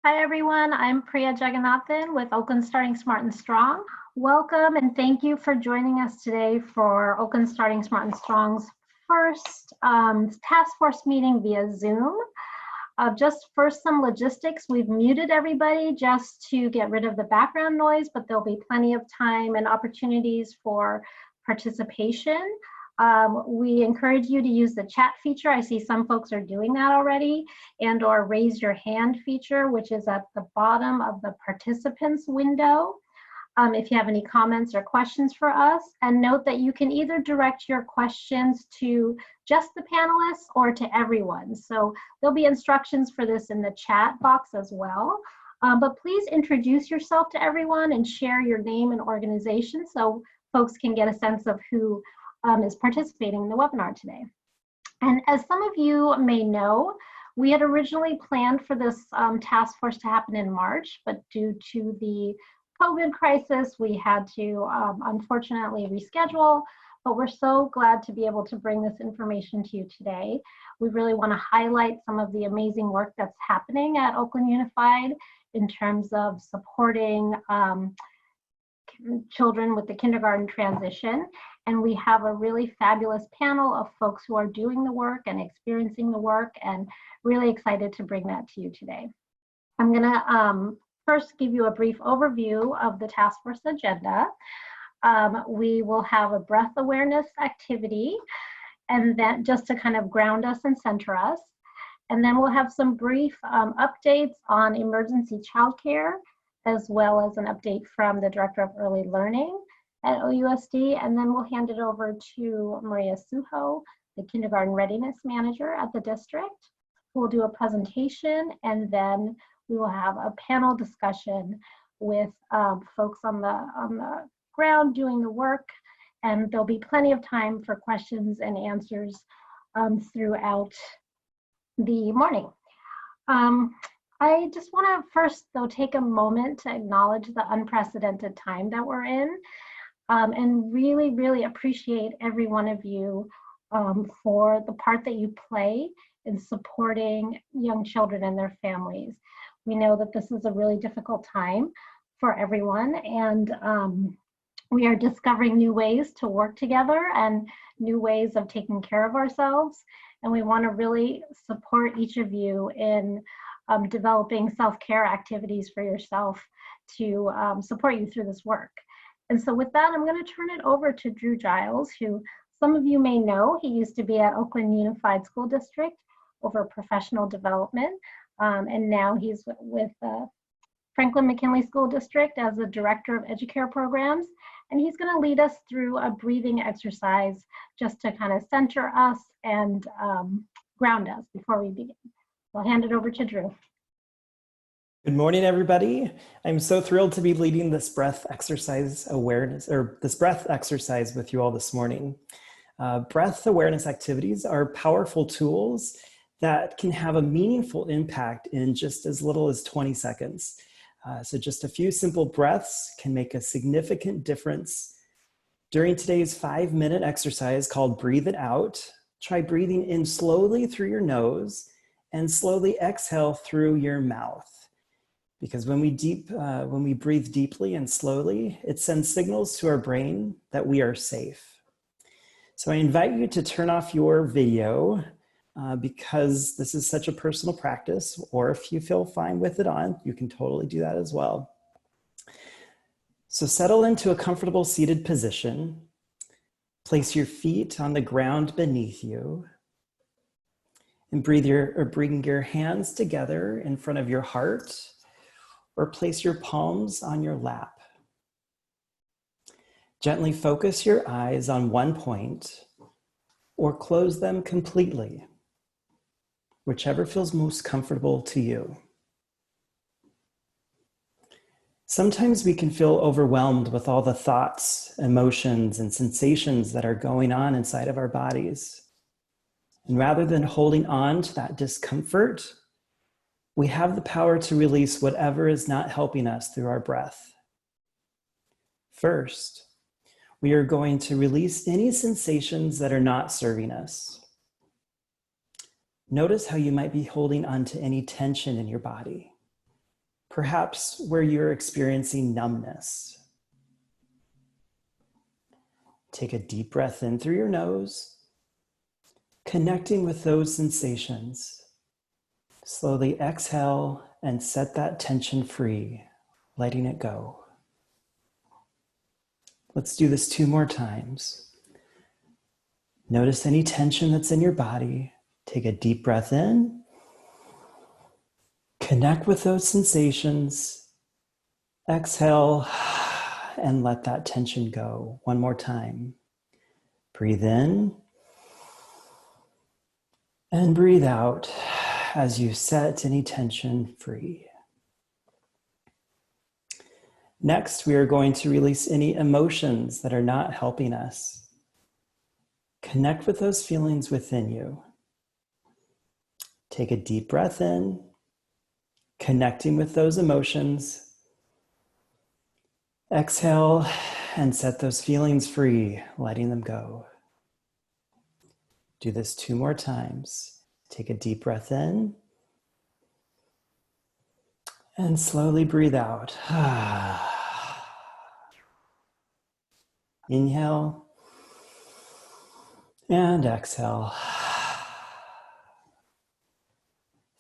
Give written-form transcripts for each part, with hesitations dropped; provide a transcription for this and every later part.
Hi everyone, I'm Priya Jagannathan with Oakland Starting Smart and Strong. Welcome and thank you for joining us today for Oakland Starting Smart and Strong's first task force meeting via Zoom. Just first some logistics, we've muted everybody just to get rid of the background noise, but there'll be plenty of time and opportunities for participation. We encourage you to use the chat feature. I see some folks are doing that already, and or raise your hand feature, which is at the bottom of the participants window. If you have any comments or questions for us, and note that you can either direct your questions to just the panelists or to everyone. So there'll be instructions for this in the chat box as well. But please introduce yourself to everyone and share your name and organization so folks can get a sense of who is participating in the webinar today. And as some of you may know, we had originally planned for this task force to happen in March, but due to the COVID crisis, we had to unfortunately reschedule, but we're so glad to be able to bring this information to you today. We really want to highlight some of the amazing work that's happening at Oakland Unified in terms of supporting children with the kindergarten transition. And we have a really fabulous panel of folks who are doing the work and experiencing the work, and really excited to bring that to you today. I'm gonna first give you a brief overview of the task force agenda. We will have a breath awareness activity, and then just to kind of ground us and center us. And then we'll have some brief updates on emergency childcare, as well as an update from the Director of Early Learning at OUSD, and then we'll hand it over to Maria Suho, the Kindergarten Readiness Manager at the district, who will do a presentation, and then we will have a panel discussion with folks on the ground doing the work, and there'll be plenty of time for questions and answers throughout the morning. I just want to first, though, take a moment to acknowledge the unprecedented time that we're in. And really, really appreciate every one of you for the part that you play in supporting young children and their families. We know that this is a really difficult time for everyone, and we are discovering new ways to work together and new ways of taking care of ourselves. And we want to really support each of you in developing self-care activities for yourself to support you through this work. And so with that, I'm going to turn it over to Drew Giles, who some of you may know. He used to be at Oakland Unified School District over professional development, and now he's with Franklin McKinley School District as the Director of Educare Programs. And he's going to lead us through a breathing exercise just to kind of center us and ground us before we begin. So I'll hand it over to Drew. Good morning, everybody. I'm so thrilled to be leading this breath exercise with you all this morning. Breath awareness activities are powerful tools that can have a meaningful impact in just as little as 20 seconds. So just a few simple breaths can make a significant difference. During today's 5-minute exercise called Breathe It Out, try breathing in slowly through your nose and slowly exhale through your mouth. Because when we breathe deeply and slowly, it sends signals to our brain that we are safe. So I invite you to turn off your video because this is such a personal practice, or if you feel fine with it on, you can totally do that as well. So settle into a comfortable seated position. Place your feet on the ground beneath you. And bring your hands together in front of your heart, or place your palms on your lap. Gently focus your eyes on one point, or close them completely, whichever feels most comfortable to you. Sometimes we can feel overwhelmed with all the thoughts, emotions, and sensations that are going on inside of our bodies. And rather than holding on to that discomfort, we have the power to release whatever is not helping us through our breath. First, we are going to release any sensations that are not serving us. Notice how you might be holding on to any tension in your body. perhaps where you're experiencing numbness. Take a deep breath in through your nose, connecting with those sensations. Slowly exhale and set that tension free, letting it go. Let's do this 2 more times. Notice any tension that's in your body. Take a deep breath in. Connect with those sensations. Exhale and let that tension go. 1 more time. Breathe in and breathe out as you set any tension free. Next, we are going to release any emotions that are not helping us. Connect with those feelings within you. Take a deep breath in, connecting with those emotions. Exhale and set those feelings free, letting them go. Do this 2 more times. Take a deep breath in and slowly breathe out. Inhale and exhale.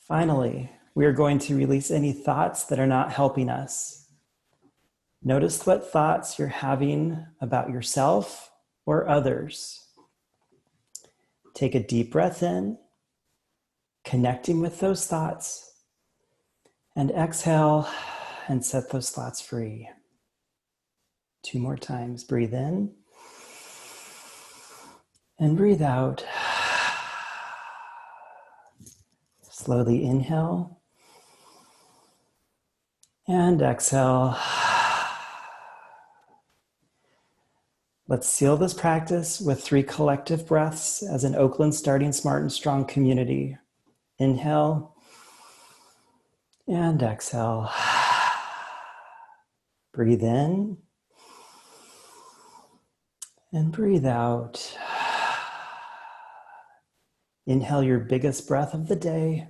Finally, we are going to release any thoughts that are not helping us. Notice what thoughts you're having about yourself or others. Take a deep breath in, connecting with those thoughts, and exhale and set those thoughts free. 2 more times. Breathe in and breathe out. Slowly inhale and exhale. Let's seal this practice with 3 collective breaths as an Oakland Starting Smart and Strong community. Inhale and exhale. Breathe in and breathe out. Inhale your biggest breath of the day.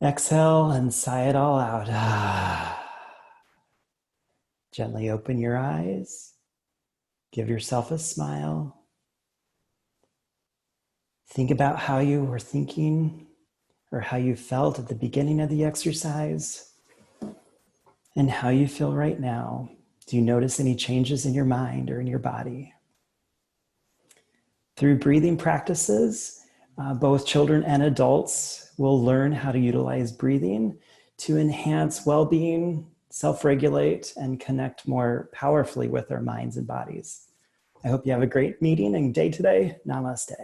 Exhale and sigh it all out. Gently open your eyes. Give yourself a smile. Think about how you were thinking or how you felt at the beginning of the exercise and how you feel right now. Do you notice any changes in your mind or in your body? Through breathing practices, both children and adults will learn how to utilize breathing to enhance well-being, self-regulate, and connect more powerfully with our minds and bodies. I hope you have a great meeting and day today. Namaste.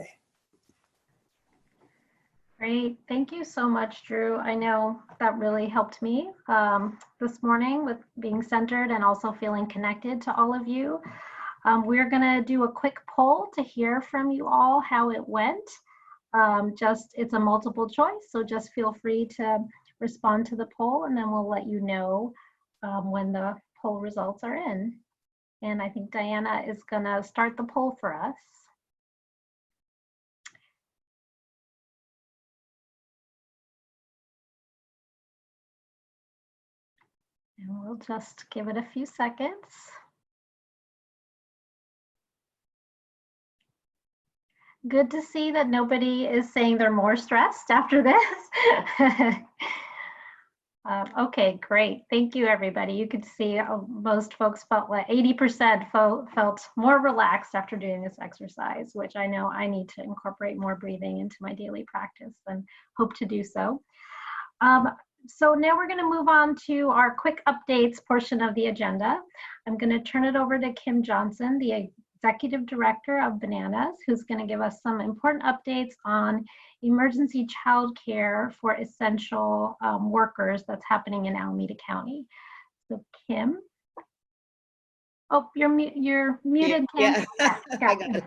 Great. Thank you so much, Drew. I know that really helped me this morning with being centered and also feeling connected to all of you. We're going to do a quick poll to hear from you all how it went. It's a multiple choice, so just feel free to respond to the poll and then we'll let you know when the poll results are in. And I think Diana is going to start the poll for us. And we'll just give it a few seconds. Good to see that nobody is saying they're more stressed after this. Okay, great. Thank you, everybody. You could see most folks felt like 80% felt more relaxed after doing this exercise, which I know I need to incorporate more breathing into my daily practice and hope to do so. So now we're going to move on to our quick updates portion of the agenda. I'm going to turn it over to Kim Johnson, the Executive Director of Bananas, who's going to give us some important updates on emergency child care for essential workers that's happening in Alameda County. So Kim. Oh, you're muted, Kim. Yeah. I got it.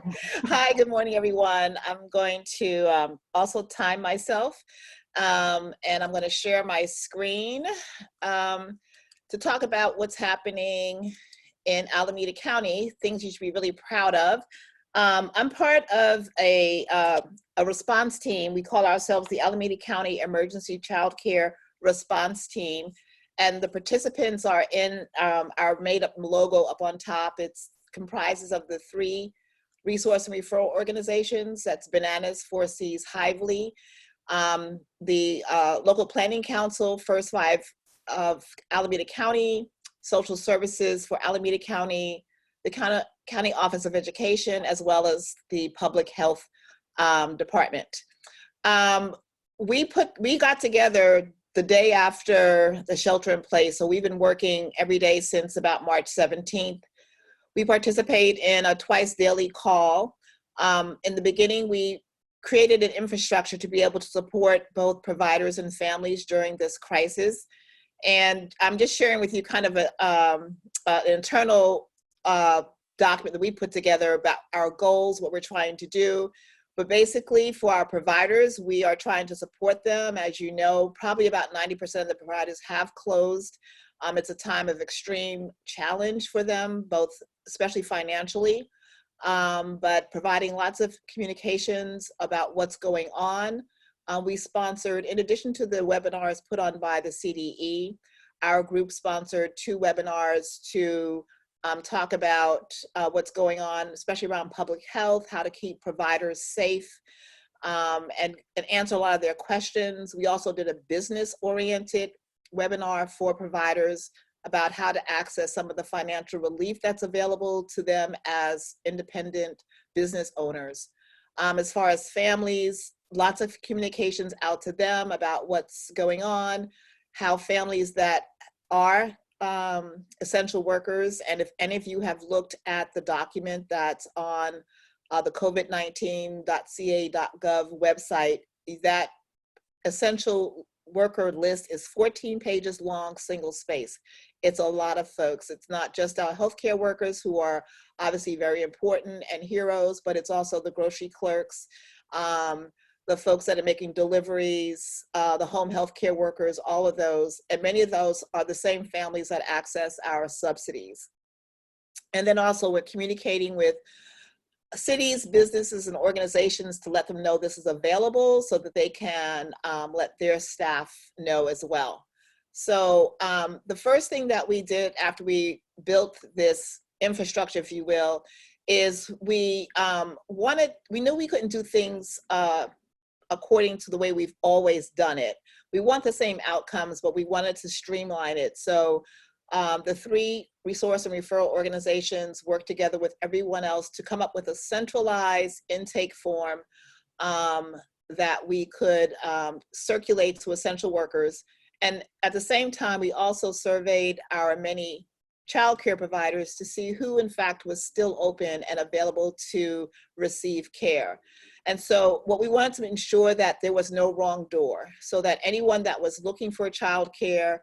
Hi, good morning, everyone. I'm going to also time myself. And I'm going to share my screen to talk about what's happening in Alameda County, things you should be really proud of. I'm part of a response team. We call ourselves the Alameda County Emergency Child Care response team. And the participants are in our made-up logo up on top. It comprises of the 3 resource and referral organizations. That's Bananas, 4Cs, Hively, the local planning council, First 5 of Alameda County, social services for Alameda County, the County Office of Education, as well as the public health department. We got together the day after the shelter in place. So we've been working every day since about March 17th. We participate in a twice daily call. In the beginning, we created an infrastructure to be able to support both providers and families during this crisis. And I'm just sharing with you kind of an internal document that we put together about our goals, what we're trying to do. But basically for our providers, we are trying to support them. As you know, probably about 90% of the providers have closed. It's a time of extreme challenge for them, both especially financially, but providing lots of communications about what's going on. We sponsored, in addition to the webinars put on by the CDE, our group sponsored 2 webinars to talk about what's going on, especially around public health, how to keep providers safe, and answer a lot of their questions. We also did a business-oriented webinar for providers about how to access some of the financial relief that's available to them as independent business owners. As far as families, lots of communications out to them about what's going on, how families that are essential workers, and if any of you have looked at the document that's on the covid19.ca.gov website, that essential worker list is 14 pages long, single space. It's a lot of folks. It's not just our healthcare workers, who are obviously very important and heroes, but it's also the grocery clerks, the folks that are making deliveries, the home healthcare workers, all of those. And many of those are the same families that access our subsidies. And then also we're communicating with cities, businesses, and organizations to let them know this is available so that they can let their staff know as well. So the first thing that we did after we built this infrastructure, if you will, is we knew we couldn't do things according to the way we've always done it. We want the same outcomes, but we wanted to streamline it. So the 3 resource and referral organizations work together with everyone else to come up with a centralized intake form that we could circulate to essential workers. And at the same time, we also surveyed our many childcare providers to see who in fact was still open and available to receive care. And so what we wanted to ensure that there was no wrong door, so that anyone that was looking for childcare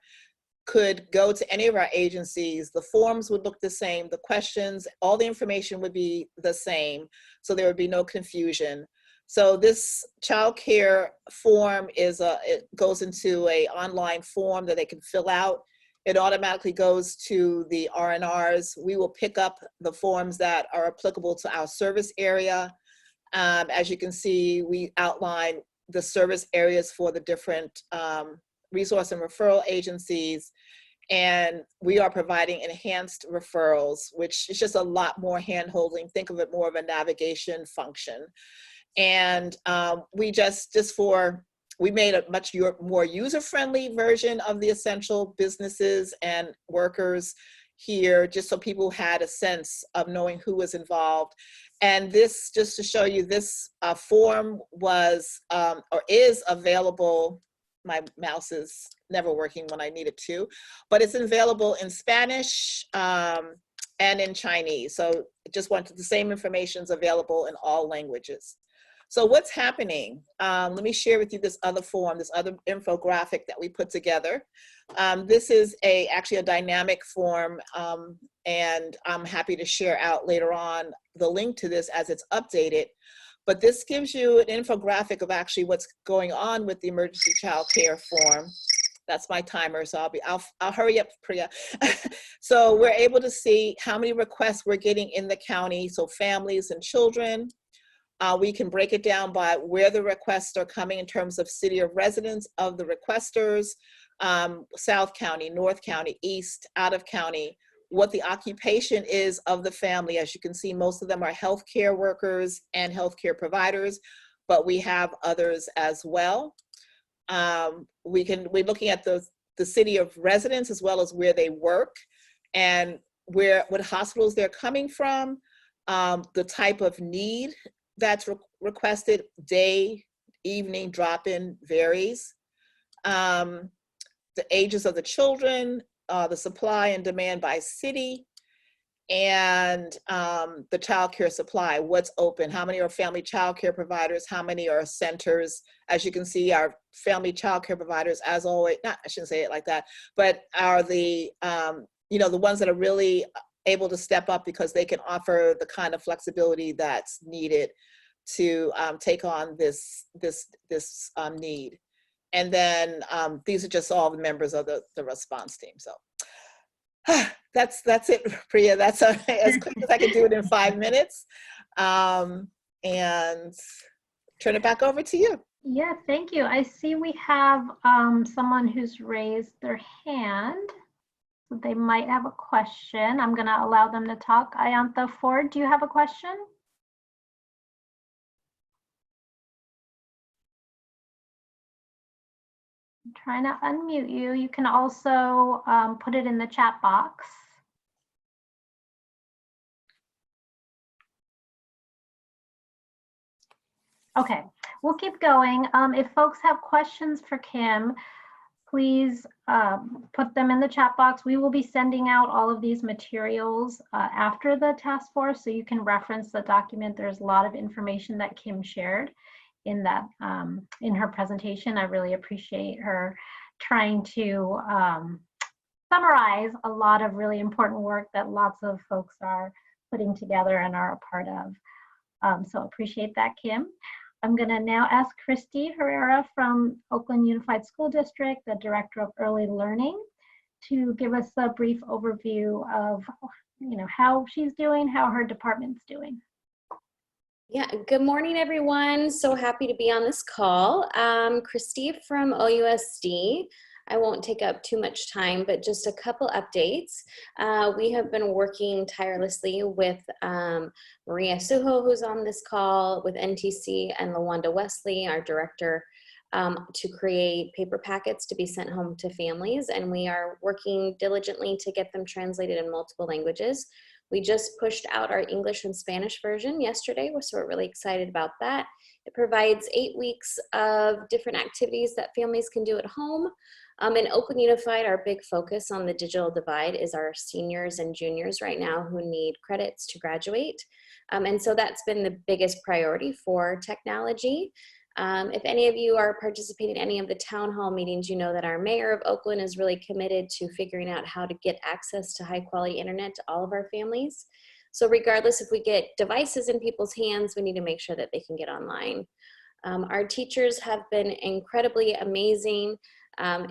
could go to any of our agencies. The forms would look the same, the questions, all the information would be the same, so there would be no confusion. So this child care form it goes into an online form that they can fill out. It automatically goes to the RNRs. We will pick up the forms that are applicable to our service area. As you can see, we outline the service areas for the different resource and referral agencies, and we are providing enhanced referrals, which is just a lot more hand-holding. Think of it more of a navigation function. And we we made a much more user-friendly version of the essential businesses and workers here, just so people had a sense of knowing who was involved. And this, just to show you, this form was or is available. My mouse is never working when I need it to, but it's available in Spanish and in Chinese. So just wanted the same information is available in all languages. So what's happening? Let me share with you this other form, this other infographic that we put together. This is actually a dynamic form, and I'm happy to share out later on the link to this as it's updated. But this gives you an infographic of actually what's going on with the emergency child care form. That's my timer, so I'll hurry up, Priya. So we're able to see how many requests we're getting in the county, so families and children. We can break it down by where the requests are coming in terms of city of residence of the requesters, South County, North County, East, out of county, what the occupation is of the family. As you can see, most of them are healthcare workers and healthcare providers, but we have others as well. We're looking at the city of residence as well as where they work and what hospitals they're coming from, the type of need that's requested, day, evening, drop-in varies. The ages of the children, the supply and demand by city, and the childcare supply, what's open, how many are family childcare providers, how many are centers. As you can see, our family childcare providers, as always, I shouldn't say it like that, but are the, the ones that are really able to step up because they can offer the kind of flexibility that's needed to take on this need. And then these are just all the members of the response team. So that's it, Priya. That's as quick as I can do it in 5 minutes. And turn it back over to you. Yeah, thank you. I see we have someone who's raised their hand. So they might have a question. I'm going to allow them to talk. Ayantha Ford, do you have a question? I'm trying to unmute you. You can also put it in the chat box. Okay, we'll keep going. If folks have questions for Kim, please put them in the chat box. We will be sending out all of these materials after the task force, so you can reference the document. There's a lot of information that Kim shared in that in her presentation. I really appreciate her trying to summarize a lot of really important work that lots of folks are putting together and are a part of. So appreciate that, Kim. I'm going to now ask Christy Herrera from Oakland Unified School District, the Director of Early Learning, to give us a brief overview of how she's doing, how her department's doing. Yeah, good morning, everyone. So happy to be on this call. Christy from OUSD. I won't take up too much time, but just a couple updates. We have been working tirelessly with Maria Suho, who's on this call, with NTC, and LaWanda Wesley, our director, to create paper packets to be sent home to families. And we are working diligently to get them translated in multiple languages. We just pushed out our English and Spanish version yesterday, so we're really excited about that. It provides 8 weeks of different activities that families can do at home. In Oakland Unified, our big focus on the digital divide is our seniors and juniors right now who need credits to graduate. And so that's been the biggest priority for technology. If any of you are participating in any of the town hall meetings, you know that our mayor of Oakland is really committed to figuring out how to get access to high quality internet to all of our families. So regardless if we get devices in people's hands, we need to make sure that they can get online. Our teachers have been incredibly amazing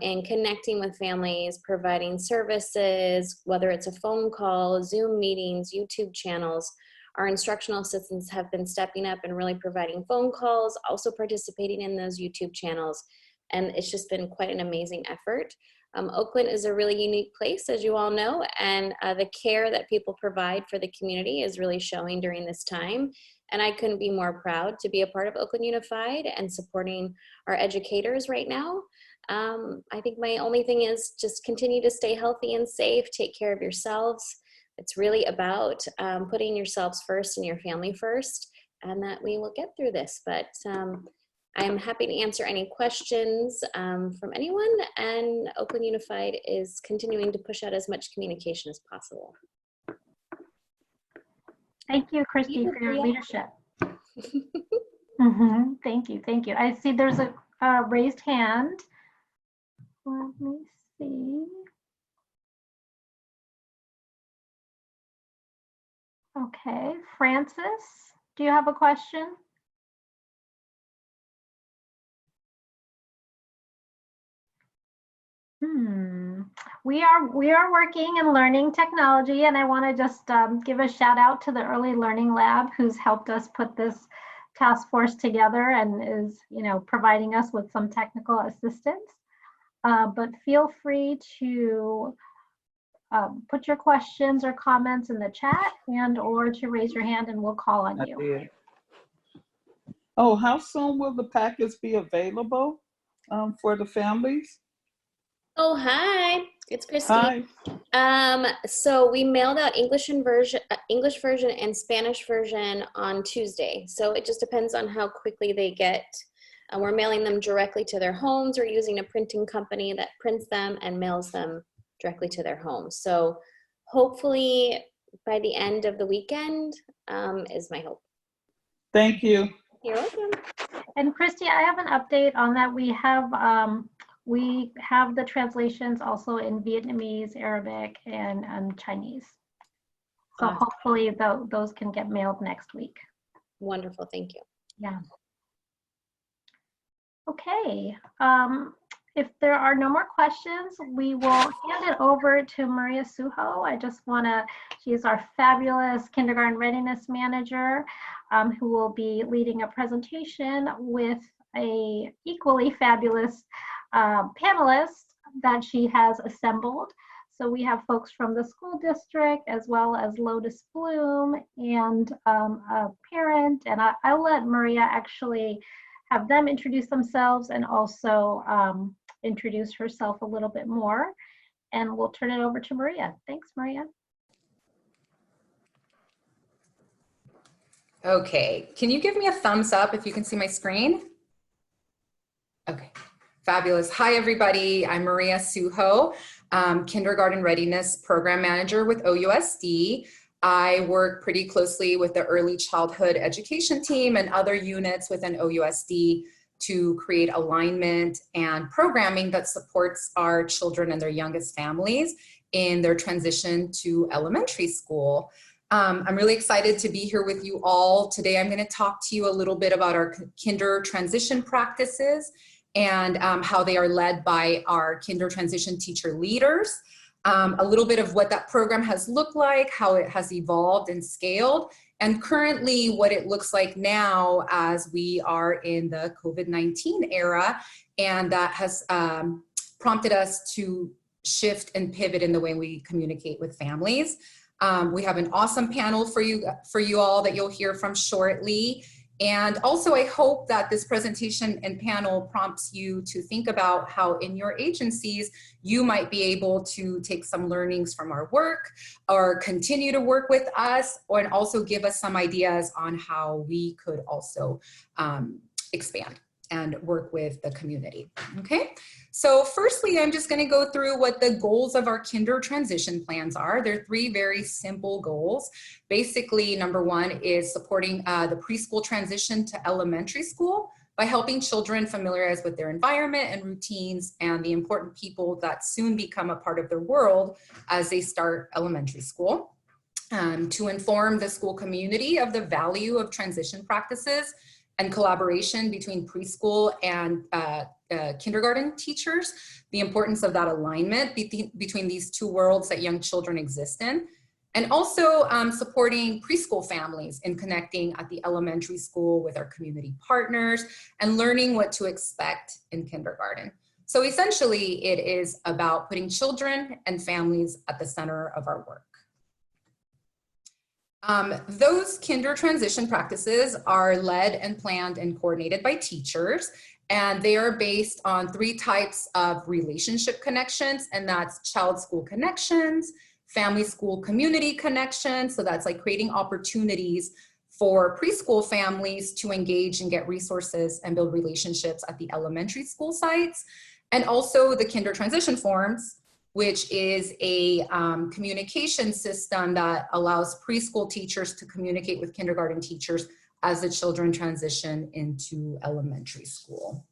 in connecting with families, providing services, whether it's a phone call, Zoom meetings, YouTube channels. Our instructional assistants have been stepping up and really providing phone calls, also participating in those YouTube channels. And it's just been quite an amazing effort. Oakland is a really unique place, as you all know, and the care that people provide for the community is really showing during this time. And I couldn't be more proud to be a part of Oakland Unified and supporting our educators right now. I think my only thing is just continue to stay healthy and safe, take care of yourselves. It's really about putting yourselves first and your family first, and that we will get through this. But I'm happy to answer any questions from anyone, and Oakland Unified is continuing to push out as much communication as possible. Thank you, Christy, for your leadership. Thank you, thank you. I see there's a raised hand. Let me see. Okay, Francis, do you have a question? We are working and learning technology, and I want to just give a shout out to the Early Learning Lab, who's helped us put this task force together and is providing us with some technical assistance. but feel free to put your questions or comments in the chat or to raise your hand and we'll call on you. did. Oh, how soon will the packets be available for the families? Oh, hi, it's Kristin. Hi. So we mailed out English version and Spanish version on Tuesday. So it just depends on how quickly they get. We're mailing them directly to their homes or using a printing company that prints them and mails them directly to their homes. So hopefully by the end of the weekend is my hope. Thank you. You're welcome. And Christy, I have an update on that. We have the translations also in Vietnamese, Arabic, and Chinese. So hopefully those can get mailed next week. Wonderful, thank you. Yeah. Okay. If there are no more questions, we will hand it over to Maria Suho. She's our fabulous kindergarten readiness manager, who will be leading a presentation with a equally fabulous panelist that she has assembled. So we have folks from the school district as well as Lotus Bloom and a parent. And I'll let Maria actually have them introduce themselves and also introduce herself a little bit more. And we'll turn it over to Maria. Thanks, Maria. Okay, can you give me a thumbs up if you can see my screen? Okay, fabulous. Hi, everybody. I'm Maria Suho, Kindergarten Readiness Program Manager with OUSD. I work pretty closely with the early childhood education team and other units within OUSD to create alignment and programming that supports our children and their youngest families in their transition to elementary school. I'm really excited to be here with you all. Today, I'm going to talk to you a little bit about our kinder transition practices and how they are led by our kinder transition teacher leaders. A little bit of what that program has looked like, how it has evolved and scaled, and currently what it looks like now as we are in the COVID-19 era, and that has prompted us to shift and pivot in the way we communicate with families. We have an awesome panel for you all that you'll hear from shortly. And also, I hope that this presentation and panel prompts you to think about how in your agencies, you might be able to take some learnings from our work or continue to work with us, and also give us some ideas on how we could also expand and work with the community, okay? So firstly, I'm just gonna go through what the goals of our kinder transition plans are. There are 3 very simple goals. Basically, number 1 is supporting the preschool transition to elementary school by helping children familiarize with their environment and routines and the important people that soon become a part of their world as they start elementary school. To inform the school community of the value of transition practices and collaboration between preschool and kindergarten teachers, the importance of that alignment between these 2 worlds that young children exist in, and also supporting preschool families in connecting at the elementary school with our community partners and learning what to expect in kindergarten. So essentially, it is about putting children and families at the center of our work. Those kinder transition practices are led and planned and coordinated by teachers, and they are based on 3 types of relationship connections, and that's child-school connections, family-school community connections, so that's like creating opportunities for preschool families to engage and get resources and build relationships at the elementary school sites, and also the kinder transition forms, which is a communication system that allows preschool teachers to communicate with kindergarten teachers as the children transition into elementary school.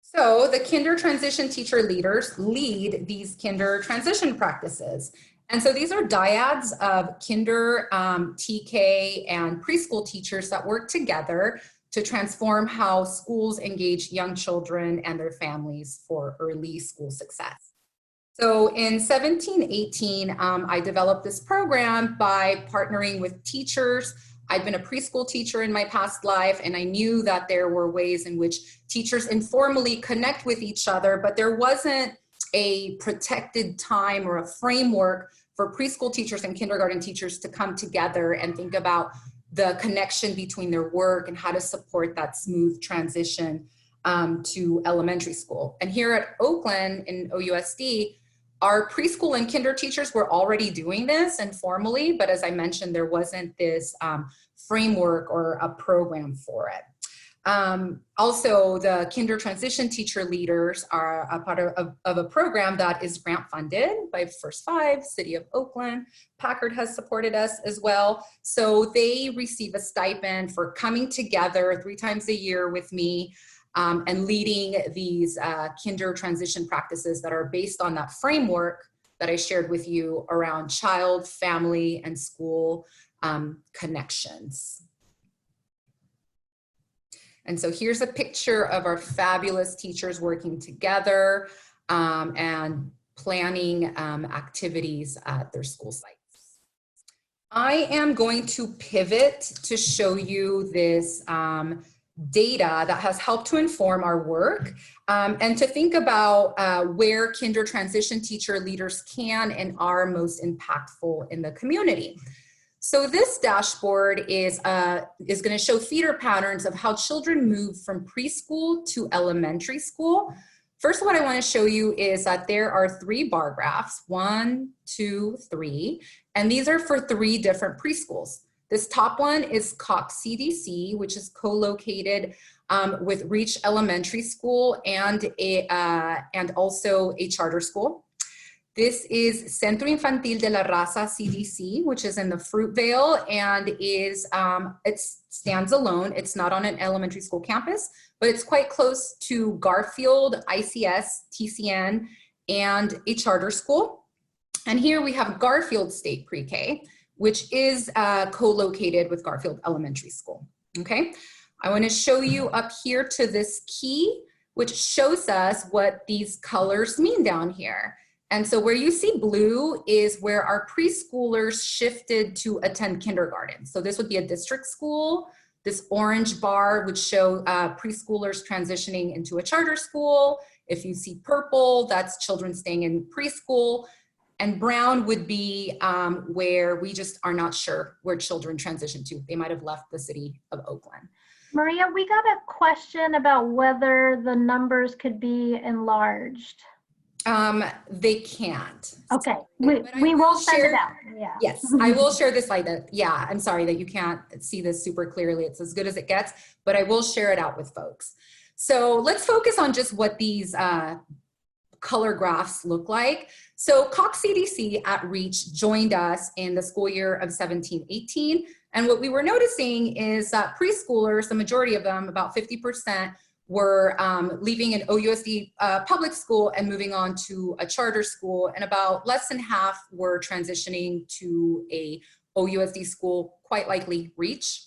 So the kinder transition teacher leaders lead these kinder transition practices. And so these are dyads of kinder, TK, and preschool teachers that work together to transform how schools engage young children and their families for early school success. So in 17-18, I developed this program by partnering with teachers I'd been a preschool teacher in my past life, and I knew that there were ways in which teachers informally connect with each other, but there wasn't a protected time or a framework for preschool teachers and kindergarten teachers to come together and think about the connection between their work and how to support that smooth transition to elementary school. And here at Oakland in OUSD, our preschool and kinder teachers were already doing this informally, but as I mentioned, there wasn't this framework or a program for it. Also, the kinder transition teacher leaders are a part of a program that is grant funded by First Five, City of Oakland. Packard has supported us as well. So they receive a stipend for coming together 3 times a year with me and leading these kinder transition practices that are based on that framework that I shared with you around child, family, and school connections. And so here's a picture of our fabulous teachers working together and planning activities at their school sites. I am going to pivot to show you this data that has helped to inform our work and to think about where kinder transition teacher leaders can and are most impactful in the community. So this dashboard is going to show feeder patterns of how children move from preschool to elementary school. First, what I want to show you is that there are 3 bar graphs, 1, 2, 3, and these are for 3 different preschools. This top one is Cox CDC, which is co-located with Reach Elementary School and also a charter school. This is Centro Infantil de la Raza CDC, which is in the Fruitvale and is, it stands alone. It's not on an elementary school campus, but it's quite close to Garfield, ICS, TCN, and a charter school. And here we have Garfield State Pre-K, which is co-located with Garfield Elementary School, okay? I wanna show you up here to this key, which shows us what these colors mean down here. And so where you see blue is where our preschoolers shifted to attend kindergarten. So this would be a district school. This orange bar would show preschoolers transitioning into a charter school. If you see purple, that's children staying in preschool. And brown would be where we just are not sure where children transition to. They might have left the city of Oakland. Maria, we got a question about whether the numbers could be enlarged. They can't. Okay, we won't send it out. Yeah. Yes, I will share this slide. Yeah, I'm sorry that you can't see this super clearly. It's as good as it gets, but I will share it out with folks. So let's focus on just what these color graphs look like. So Cox CDC at Reach joined us in the school year of 17-18. And what we were noticing is that preschoolers, the majority of them, about 50%, were leaving an OUSD public school and moving on to a charter school, and about less than half were transitioning to a OUSD school, quite likely Reach.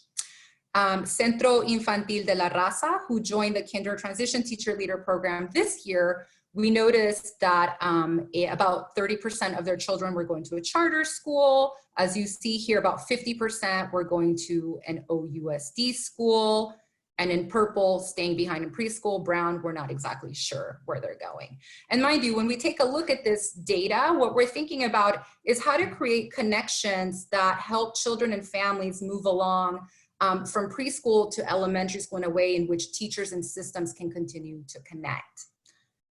Centro Infantil de la Raza, who joined the Kinder Transition Teacher Leader Program this year, we noticed that about 30% of their children were going to a charter school. As you see here, about 50% were going to an OUSD school. And in purple, staying behind in preschool. Brown, we're not exactly sure where they're going. And mind you, when we take a look at this data, what we're thinking about is how to create connections that help children and families move along from preschool to elementary school in a way in which teachers and systems can continue to connect.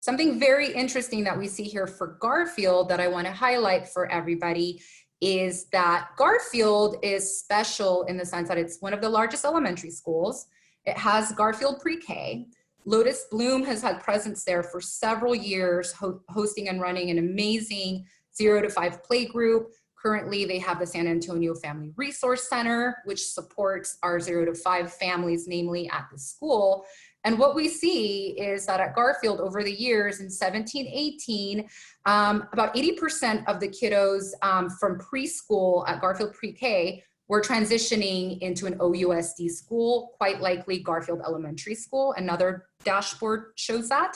Something very interesting that we see here for Garfield that I want to highlight for everybody is that Garfield is special in the sense that it's one of the largest elementary schools. It has Garfield Pre-K. Lotus Bloom has had presence there for several years, hosting and running an amazing 0 to 5 play group. Currently, they have the San Antonio Family Resource Center, which supports our 0 to 5 families, namely at the school. And what we see is that at Garfield over the years in 17-18, about 80% of the kiddos from preschool at Garfield Pre-K were transitioning into an OUSD school, quite likely Garfield Elementary School. Another dashboard shows that.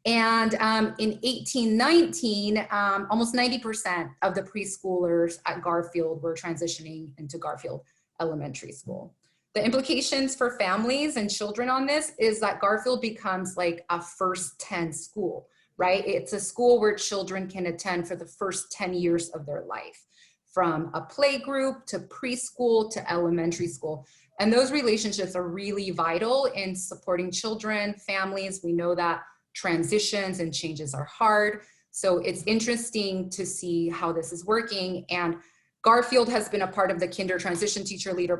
And in 18-19, almost 90% of the preschoolers at Garfield were transitioning into Garfield elementary school. The implications for families and children on this is that Garfield becomes like a first 10 school, right? It's a school where children can attend for the first 10 years of their life, from a play group to preschool to elementary school. And those relationships are really vital in supporting children, families. We know that transitions and changes are hard. So it's interesting to see how this is working. And Garfield has been a part of the Kinder Transition Teacher Leader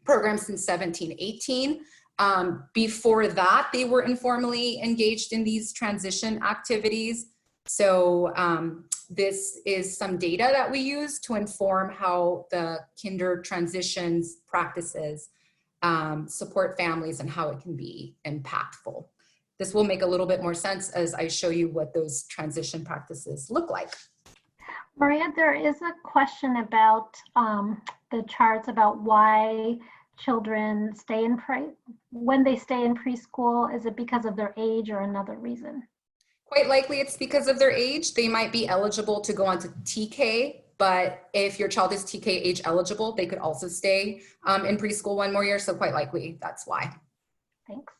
program since 1718. Before that, they were informally engaged in these transition activities. So this is some data that we use to inform how the Kinder transitions practices support families and how it can be impactful. This will make a little bit more sense as I show you what those transition practices look like. Maria, there is a question about the charts about why children stay when they stay in preschool. Is it because of their age or another reason? Quite likely it's because of their age. They might be eligible to go on to TK, but if your child is TK age eligible, they could also stay in preschool one more year. So quite likely that's why. Thanks.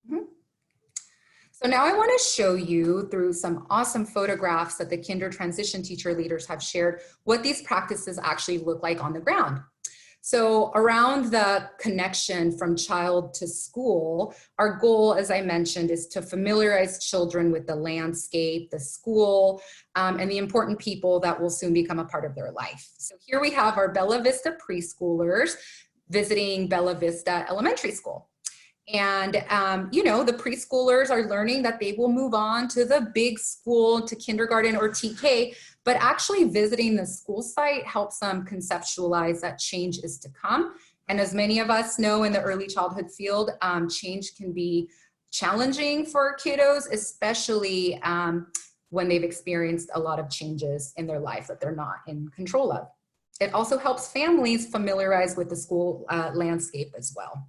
Mm-hmm. So now I want to show you through some awesome photographs that the Kinder Transition Teacher Leaders have shared what these practices actually look like on the ground. So around the connection from child to school, our goal, as I mentioned, is to familiarize children with the landscape, the school, and the important people that will soon become a part of their life. So here we have our Bella Vista preschoolers visiting Bella Vista Elementary School. And, you know, the preschoolers are learning that they will move on to the big school, to kindergarten or TK, but actually visiting the school site helps them conceptualize that change is to come. And as many of us know in the early childhood field, change can be challenging for kiddos, especially when they've experienced a lot of changes in their life that they're not in control of. It also helps families familiarize with the school landscape as well.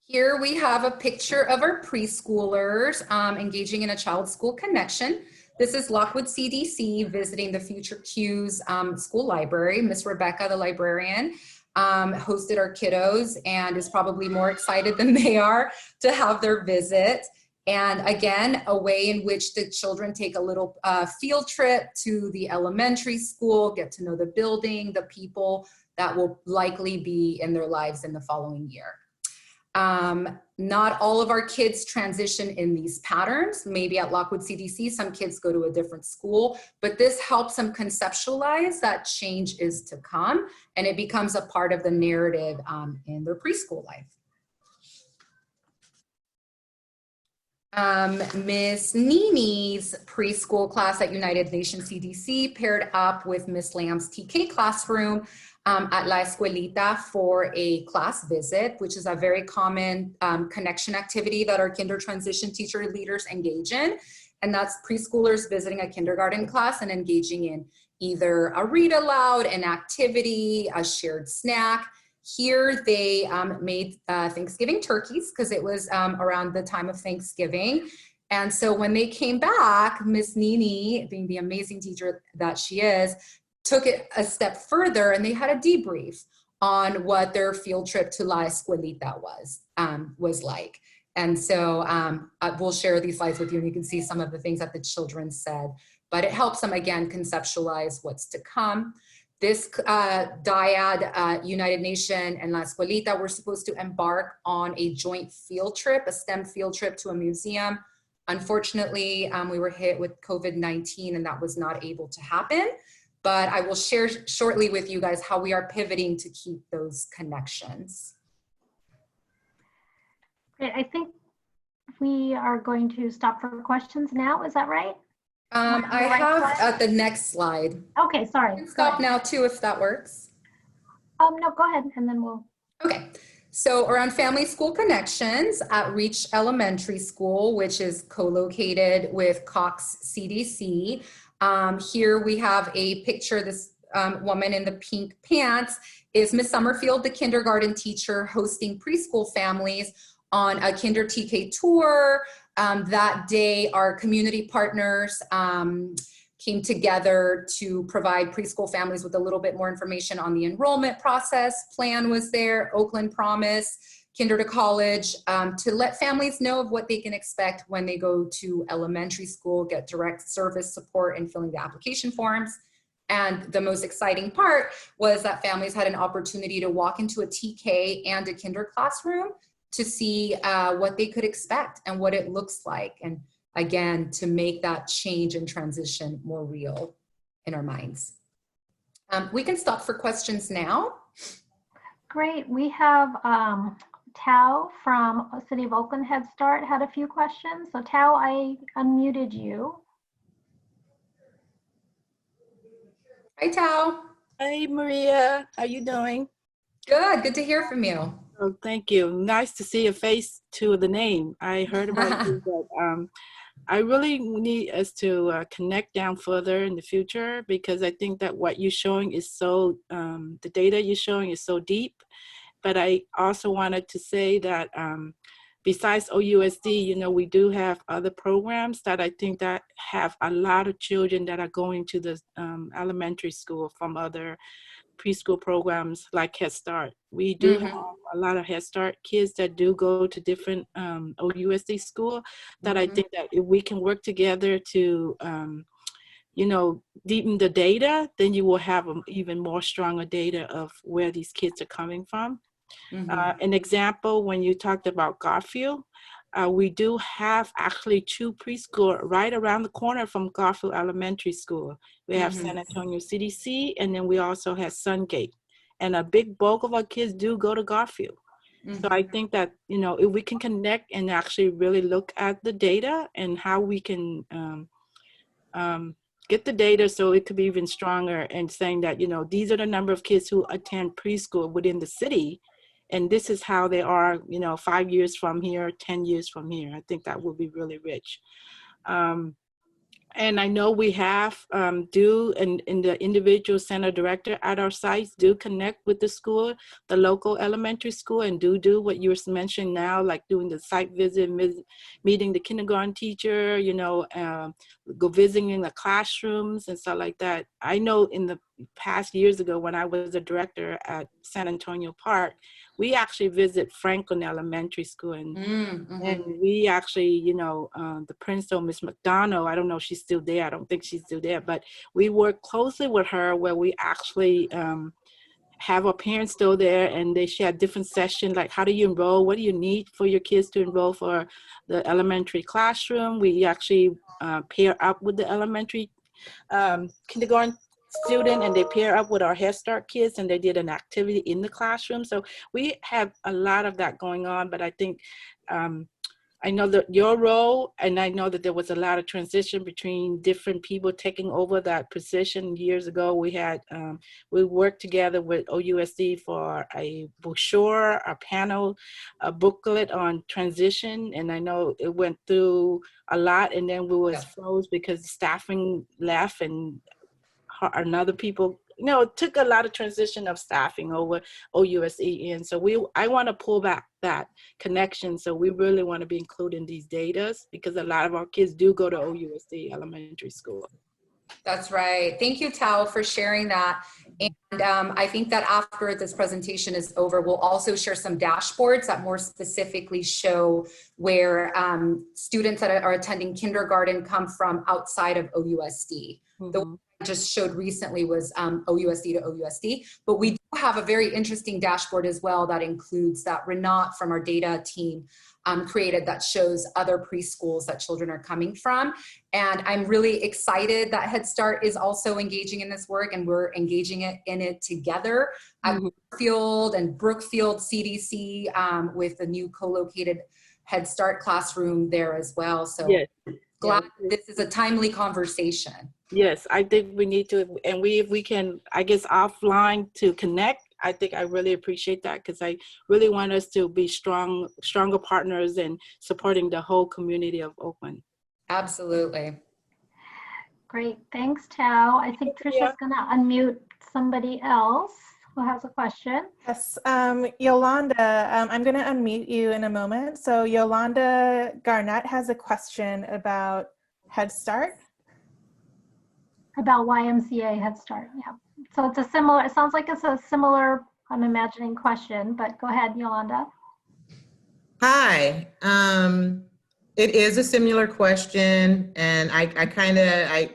Here we have a picture of our preschoolers engaging in a child-school connection. This is Lockwood CDC visiting the Future Cues school library. Miss Rebecca, the librarian, hosted our kiddos and is probably more excited than they are to have their visit. And again, a way in which the children take a little field trip to the elementary school, get to know the building, the people that will likely be in their lives in the following year. Not all of our kids transition in these patterns. Maybe at Lockwood CDC, some kids go to a different school, but this helps them conceptualize that change is to come, and it becomes a part of the narrative in their preschool life. Miss Nini's preschool class at United Nations CDC paired up with Miss Lamb's TK classroom at La Escuelita for a class visit, which is a very common connection activity that our Kinder Transition Teacher Leaders engage in. And that's preschoolers visiting a kindergarten class and engaging in either a read aloud, an activity, a shared snack. Here they made Thanksgiving turkeys because it was around the time of Thanksgiving. And so when they came back, Miss Nini, being the amazing teacher that she is, took it a step further and they had a debrief on what their field trip to La Escuelita was like. And so we'll share these slides with you and you can see some of the things that the children said, but it helps them again conceptualize what's to come. This dyad, United Nation and La Escuelita, were supposed to embark on a joint field trip, a STEM field trip to a museum. Unfortunately, we were hit with COVID-19 and that was not able to happen. But I will share shortly with you guys how we are pivoting to keep those connections. Great. I think we are going to stop for questions now. Is that right? I have at the next slide. Okay, sorry. You can stop now too if that works. No, go ahead and then we'll. Okay. So around family school connections at Reach Elementary School, which is co-located with Cox CDC. Here we have a picture. This woman in the pink pants is Miss Summerfield, the kindergarten teacher, hosting preschool families on a Kinder TK tour. That day, our community partners came together to provide preschool families with a little bit more information on the enrollment process. Plan was there, Oakland Promise, Kinder to College, to let families know of what they can expect when they go to elementary school, get direct service support in filling the application forms. And the most exciting part was that families had an opportunity to walk into a TK and a kinder classroom to see what they could expect and what it looks like. And again, to make that change and transition more real in our minds. We can stop for questions now. Great. We have Tao from City of Oakland Head Start had a few questions. So Tao, I unmuted you. Hi, Tao. Hey, Maria. How you doing? Good. Good to hear from you. Oh, thank you. Nice to see a face to the name. I heard about you, but I really need us to connect down further in the future, because I think that what you're showing is so, the data you're showing is so deep. But I also wanted to say that besides OUSD, you know, we do have other programs that I think that have a lot of children that are going to the elementary school from other preschool programs like Head Start. We do have a lot of Head Start kids that do go to different OUSD school that I think that if we can work together to, you know, deepen the data, then you will have even more stronger data of where these kids are coming from. An example, when you talked about Garfield, we do have actually 2 preschool right around the corner from Garfield Elementary School. We have San Antonio CDC, and then we also have Sungate. And a big bulk of our kids do go to Garfield. So I think that, you know, if we can connect and actually really look at the data and how we can get the data so it could be even stronger, and saying that, you know, these are the number of kids who attend preschool within the city. And this is how they are, you know, 5 years from here, 10 years from here. I think that will be really rich. And I know we have and the individual center director at our sites do connect with the school, the local elementary school, and do what you were mentioning now, like doing the site visit, meeting the kindergarten teacher, you know, go visiting the classrooms and stuff like that. I know in the past years ago when I was a director at San Antonio Park, we actually visit Franklin Elementary School, and we actually, you know, the principal, Miss McDonald, I don't know if she's still there. I don't think she's still there, but we work closely with her where we actually have our parents still there, and they share different sessions, like how do you enroll? What do you need for your kids to enroll for the elementary classroom? We actually pair up with the elementary kindergarten student, and they pair up with our Head Start kids, and they did an activity in the classroom. So we have a lot of that going on. But I think I know that your role, and I know that there was a lot of transition between different people taking over that position. Years ago, we had we worked together with OUSD for a brochure, a panel, a booklet on transition, and I know it went through a lot, and then we was froze because staffing left and another people, you know, it took a lot of transition of staffing over OUSE. And so I want to pull back that connection. So we really want to be including these data, because a lot of our kids do go to OUSD elementary school. That's right. Thank you, Tao, for sharing that. And I think that after this presentation is over, we'll also share some dashboards that more specifically show where students that are attending kindergarten come from outside of OUSD. The one I just showed recently was OUSD to OUSD, but we do have a very interesting dashboard as well that includes that Renat from our data team created, that shows other preschools that children are coming from. And I'm really excited that Head Start is also engaging in this work, and we're engaging in it together at Brookfield and Brookfield CDC with the new co-located Head Start classroom there as well. So glad this is a timely conversation. Yes, I think we need to, and if we can, I guess, offline to connect, I think I really appreciate that, because I really want us to be stronger partners and supporting the whole community of Oakland. Absolutely. Great, thanks, Tao. I think Trisha's gonna unmute somebody else who has a question. Yes, Yolanda, I'm gonna unmute you in a moment. So Yolanda Garnett has a question about Head Start. about YMCA Head Start. Yeah. So it's a similar, it sounds like it's a similar, I'm imagining, question, but go ahead, Yolanda. Hi. It is a similar question, and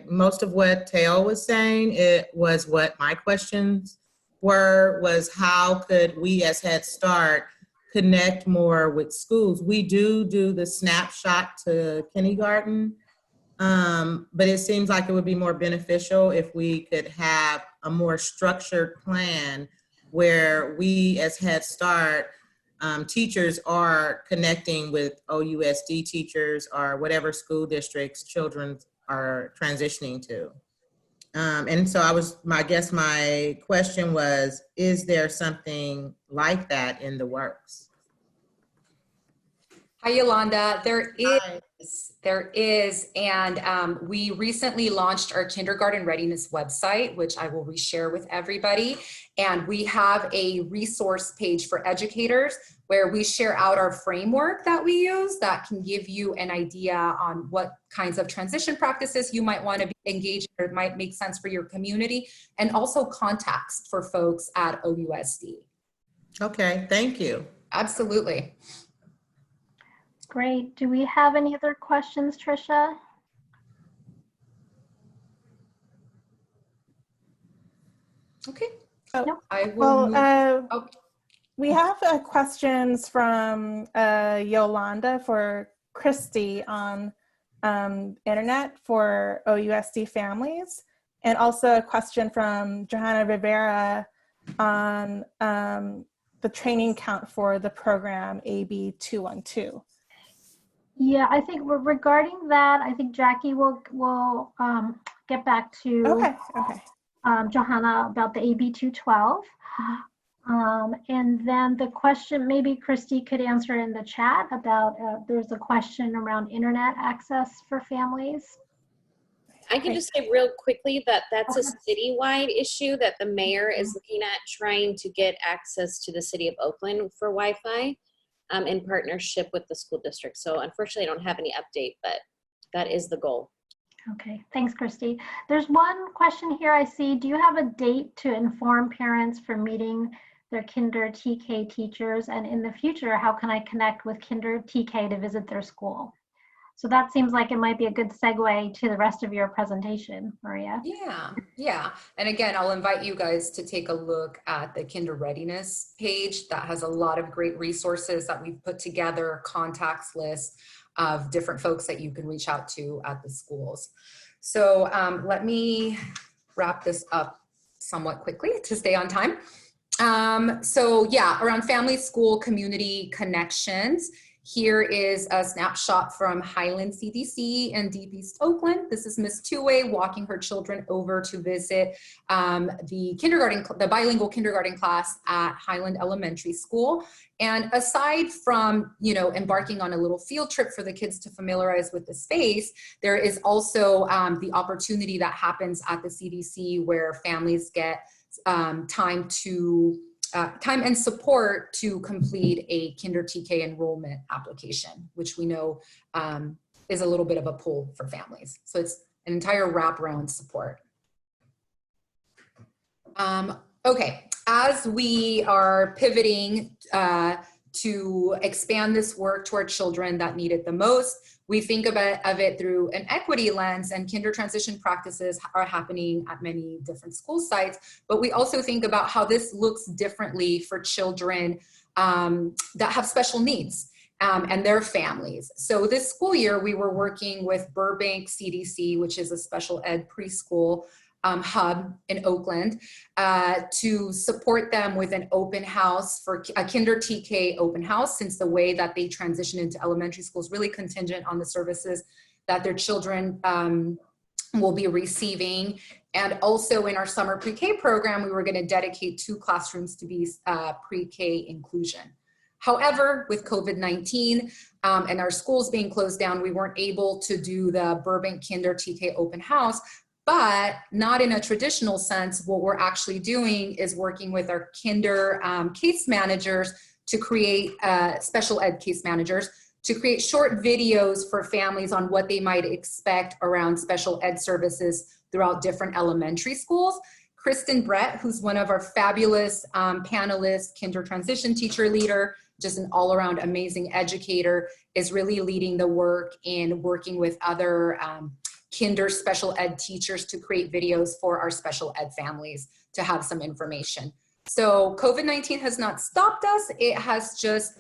most of what Teo was saying, it was what my questions were, was how could we as Head Start connect more with schools? We do the snapshot to kindergarten, but it seems like it would be more beneficial if we could have a more structured plan where we as Head Start teachers are connecting with OUSD teachers or whatever school districts children are transitioning to. And so I guess my question was, is there something like that in the works? Hi, Yolanda. There is. Hi. There is, and we recently launched our kindergarten readiness website, which I will reshare with everybody. And we have a resource page for educators where we share out our framework that we use that can give you an idea on what kinds of transition practices you might want to be engaged in or might make sense for your community, and also context for folks at OUSD. Okay, thank you. Absolutely. Great. Do we have any other questions, Tricia? Okay. Nope. I will Well, we have questions from Yolanda for Christy on internet for OUSD families, and also a question from Johanna Rivera on the training count for the program AB 212. Yeah, I think regarding that, I think Jackie will get back to Johanna about the AB 212. And then the question, maybe Christy could answer in the chat about, there's a question around internet access for families. I can just say real quickly that that's a citywide issue that the mayor is looking at, trying to get access to the city of Oakland for Wi-Fi in partnership with the school district. So unfortunately, I don't have any update, but that is the goal. Okay, thanks, Christy. There's one question here I see. Do you have a date to inform parents for meeting their Kinder TK teachers? And in the future, how can I connect with Kinder TK to visit their school? So that seems like it might be a good segue to the rest of your presentation, Maria. Yeah. And again, I'll invite you guys to take a look at the Kinder Readiness page that has a lot of great resources that we've put together, contacts list of different folks that you can reach out to at the schools. So let me wrap this up somewhat quickly to stay on time. So yeah, around family, school, community connections. Here is a snapshot from Highland CDC in Deep East Oakland. This is Miss Two-Way walking her children over to visit the bilingual kindergarten class at Highland Elementary School. And aside from, embarking on a little field trip for the kids to familiarize with the space, there is also the opportunity that happens at the CDC where families get time and support to complete a Kinder TK enrollment application, which we know is a little bit of a pull for families. So it's an entire wraparound support. Okay, as we are pivoting to expand this work to our children that need it the most, we think of it through an equity lens, and kinder transition practices are happening at many different school sites, but we also think about how this looks differently for children that have special needs and their families. So this school year, we were working with Burbank CDC, which is a special ed preschool hub in Oakland, to support them with an open house for a Kinder TK open house, since the way that they transition into elementary school is really contingent on the services that their children will be receiving. And also in our summer pre-K program, we were going to dedicate 2 classrooms to be pre-K inclusion. However, with COVID-19 and our schools being closed down, we weren't able to do the Burbank Kinder TK open house. But not in a traditional sense. What we're actually doing is working with our kinder case managers to create special ed case managers to create short videos for families on what they might expect around special ed services throughout different elementary schools. Kristin Brett, who's one of our fabulous panelists, kinder transition teacher leader, just an all-around amazing educator, is really leading the work in working with other kinder special ed teachers to create videos for our special ed families to have some information. So COVID-19 has not stopped us. It has just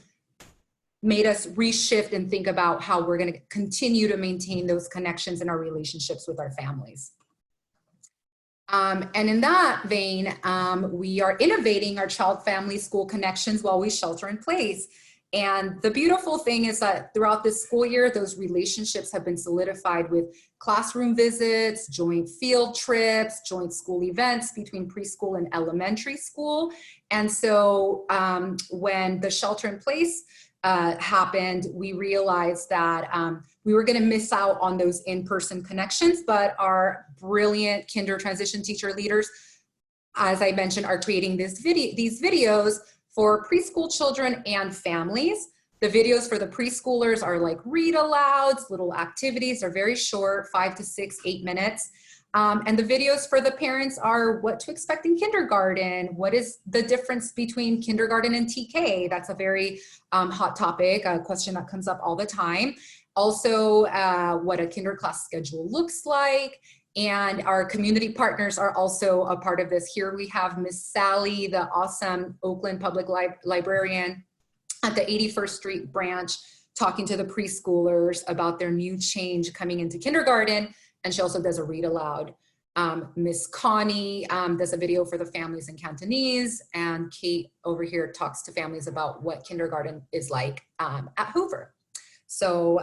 made us reshift and think about how we're going to continue to maintain those connections in our relationships with our families. And in that vein, we are innovating our child family school connections while we shelter in place. And the beautiful thing is that throughout this school year, those relationships have been solidified with classroom visits, joint field trips, joint school events between preschool and elementary school. And so when the shelter in place happened, we realized that we were going to miss out on those in-person connections, but our brilliant kinder transition teacher leaders, as I mentioned, are creating these videos for preschool children and families. The videos for the preschoolers are like read alouds, little activities, are very short, 5 to 6, 8 minutes. And the videos for the parents are what to expect in kindergarten. What is the difference between kindergarten and TK? That's a very hot topic, a question that comes up all the time. Also, what a kinder class schedule looks like. And our community partners are also a part of this. Here we have Miss Sally, the awesome Oakland public librarian at the 81st Street branch, talking to the preschoolers about their new change coming into kindergarten. And she also does a read aloud. Miss Connie does a video for the families in Cantonese, and Kate over here talks to families about what kindergarten is like at Hoover. So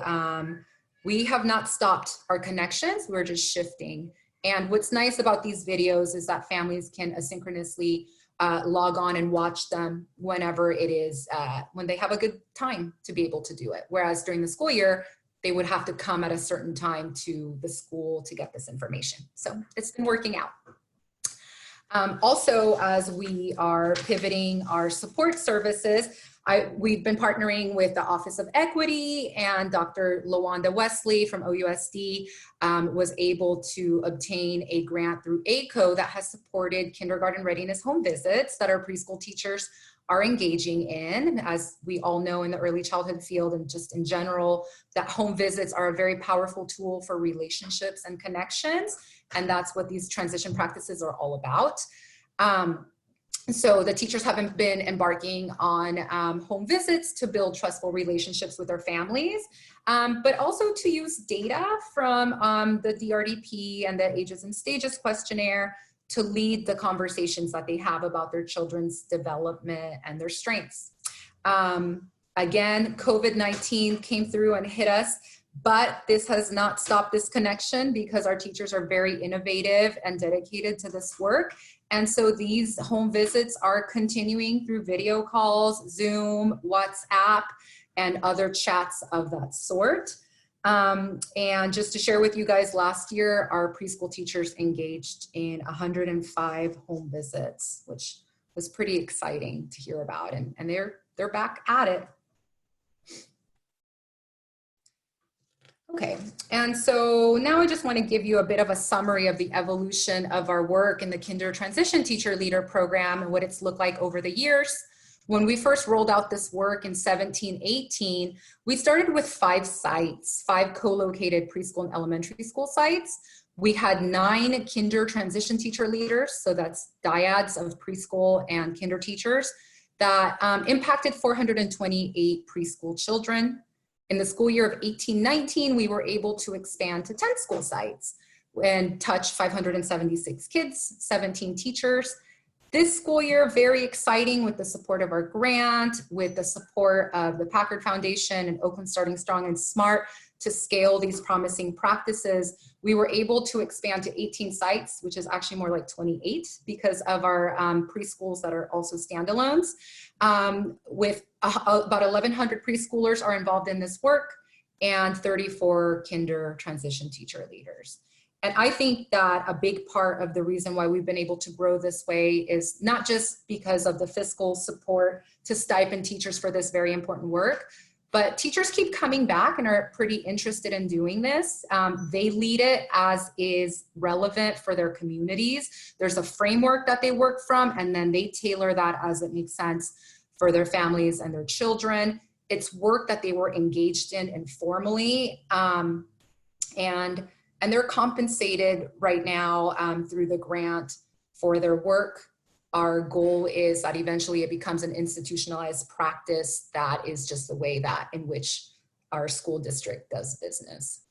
we have not stopped our connections, we're just shifting. And what's nice about these videos is that families can asynchronously log on and watch them whenever it is, when they have a good time to be able to do it. Whereas during the school year, they would have to come at a certain time to the school to get this information. So it's been working out. Also, as we are pivoting our support services, we've been partnering with the Office of Equity, and Dr. LaWanda Wesley from OUSD was able to obtain a grant through ACO that has supported kindergarten readiness home visits that our preschool teachers are engaging in. As we all know in the early childhood field and just in general, that home visits are a very powerful tool for relationships and connections. And that's what these transition practices are all about. So the teachers have been embarking on home visits to build trustful relationships with their families, but also to use data from the DRDP and the Ages and Stages questionnaire to lead the conversations that they have about their children's development and their strengths. Again, COVID-19 came through and hit us, but this has not stopped this connection because our teachers are very innovative and dedicated to this work. And so these home visits are continuing through video calls, Zoom, WhatsApp, and other chats of that sort. And just to share with you guys, last year, our preschool teachers engaged in 105 home visits, which was pretty exciting to hear about. And they're back at it. Okay, and so now I just want to give you a bit of a summary of the evolution of our work in the Kinder Transition Teacher Leader Program and what it's looked like over the years. When we first rolled out this work in 17-18, we started with 5 sites, 5 co-located preschool and elementary school sites. We had 9 Kinder Transition Teacher Leaders, so that's dyads of preschool and kinder teachers, that impacted 428 preschool children. In the school year of 18-19, we were able to expand to 10 school sites and touch 576 kids, 17 teachers. This school year, very exciting with the support of our grant, with the support of the Packard Foundation and Oakland Starting Strong and Smart to scale these promising practices. We were able to expand to 18 sites, which is actually more like 28 because of our preschools that are also standalones. With about 1,100 preschoolers are involved in this work and 34 kinder transition teacher leaders. And I think that a big part of the reason why we've been able to grow this way is not just because of the fiscal support to stipend teachers for this very important work. But teachers keep coming back and are pretty interested in doing this. They lead it as is relevant for their communities. There's a framework that they work from, and then they tailor that as it makes sense for their families and their children. It's work that they were engaged in informally, and they're compensated right now through the grant for their work. Our goal is that eventually it becomes an institutionalized practice that is just the way that in which our school district does business.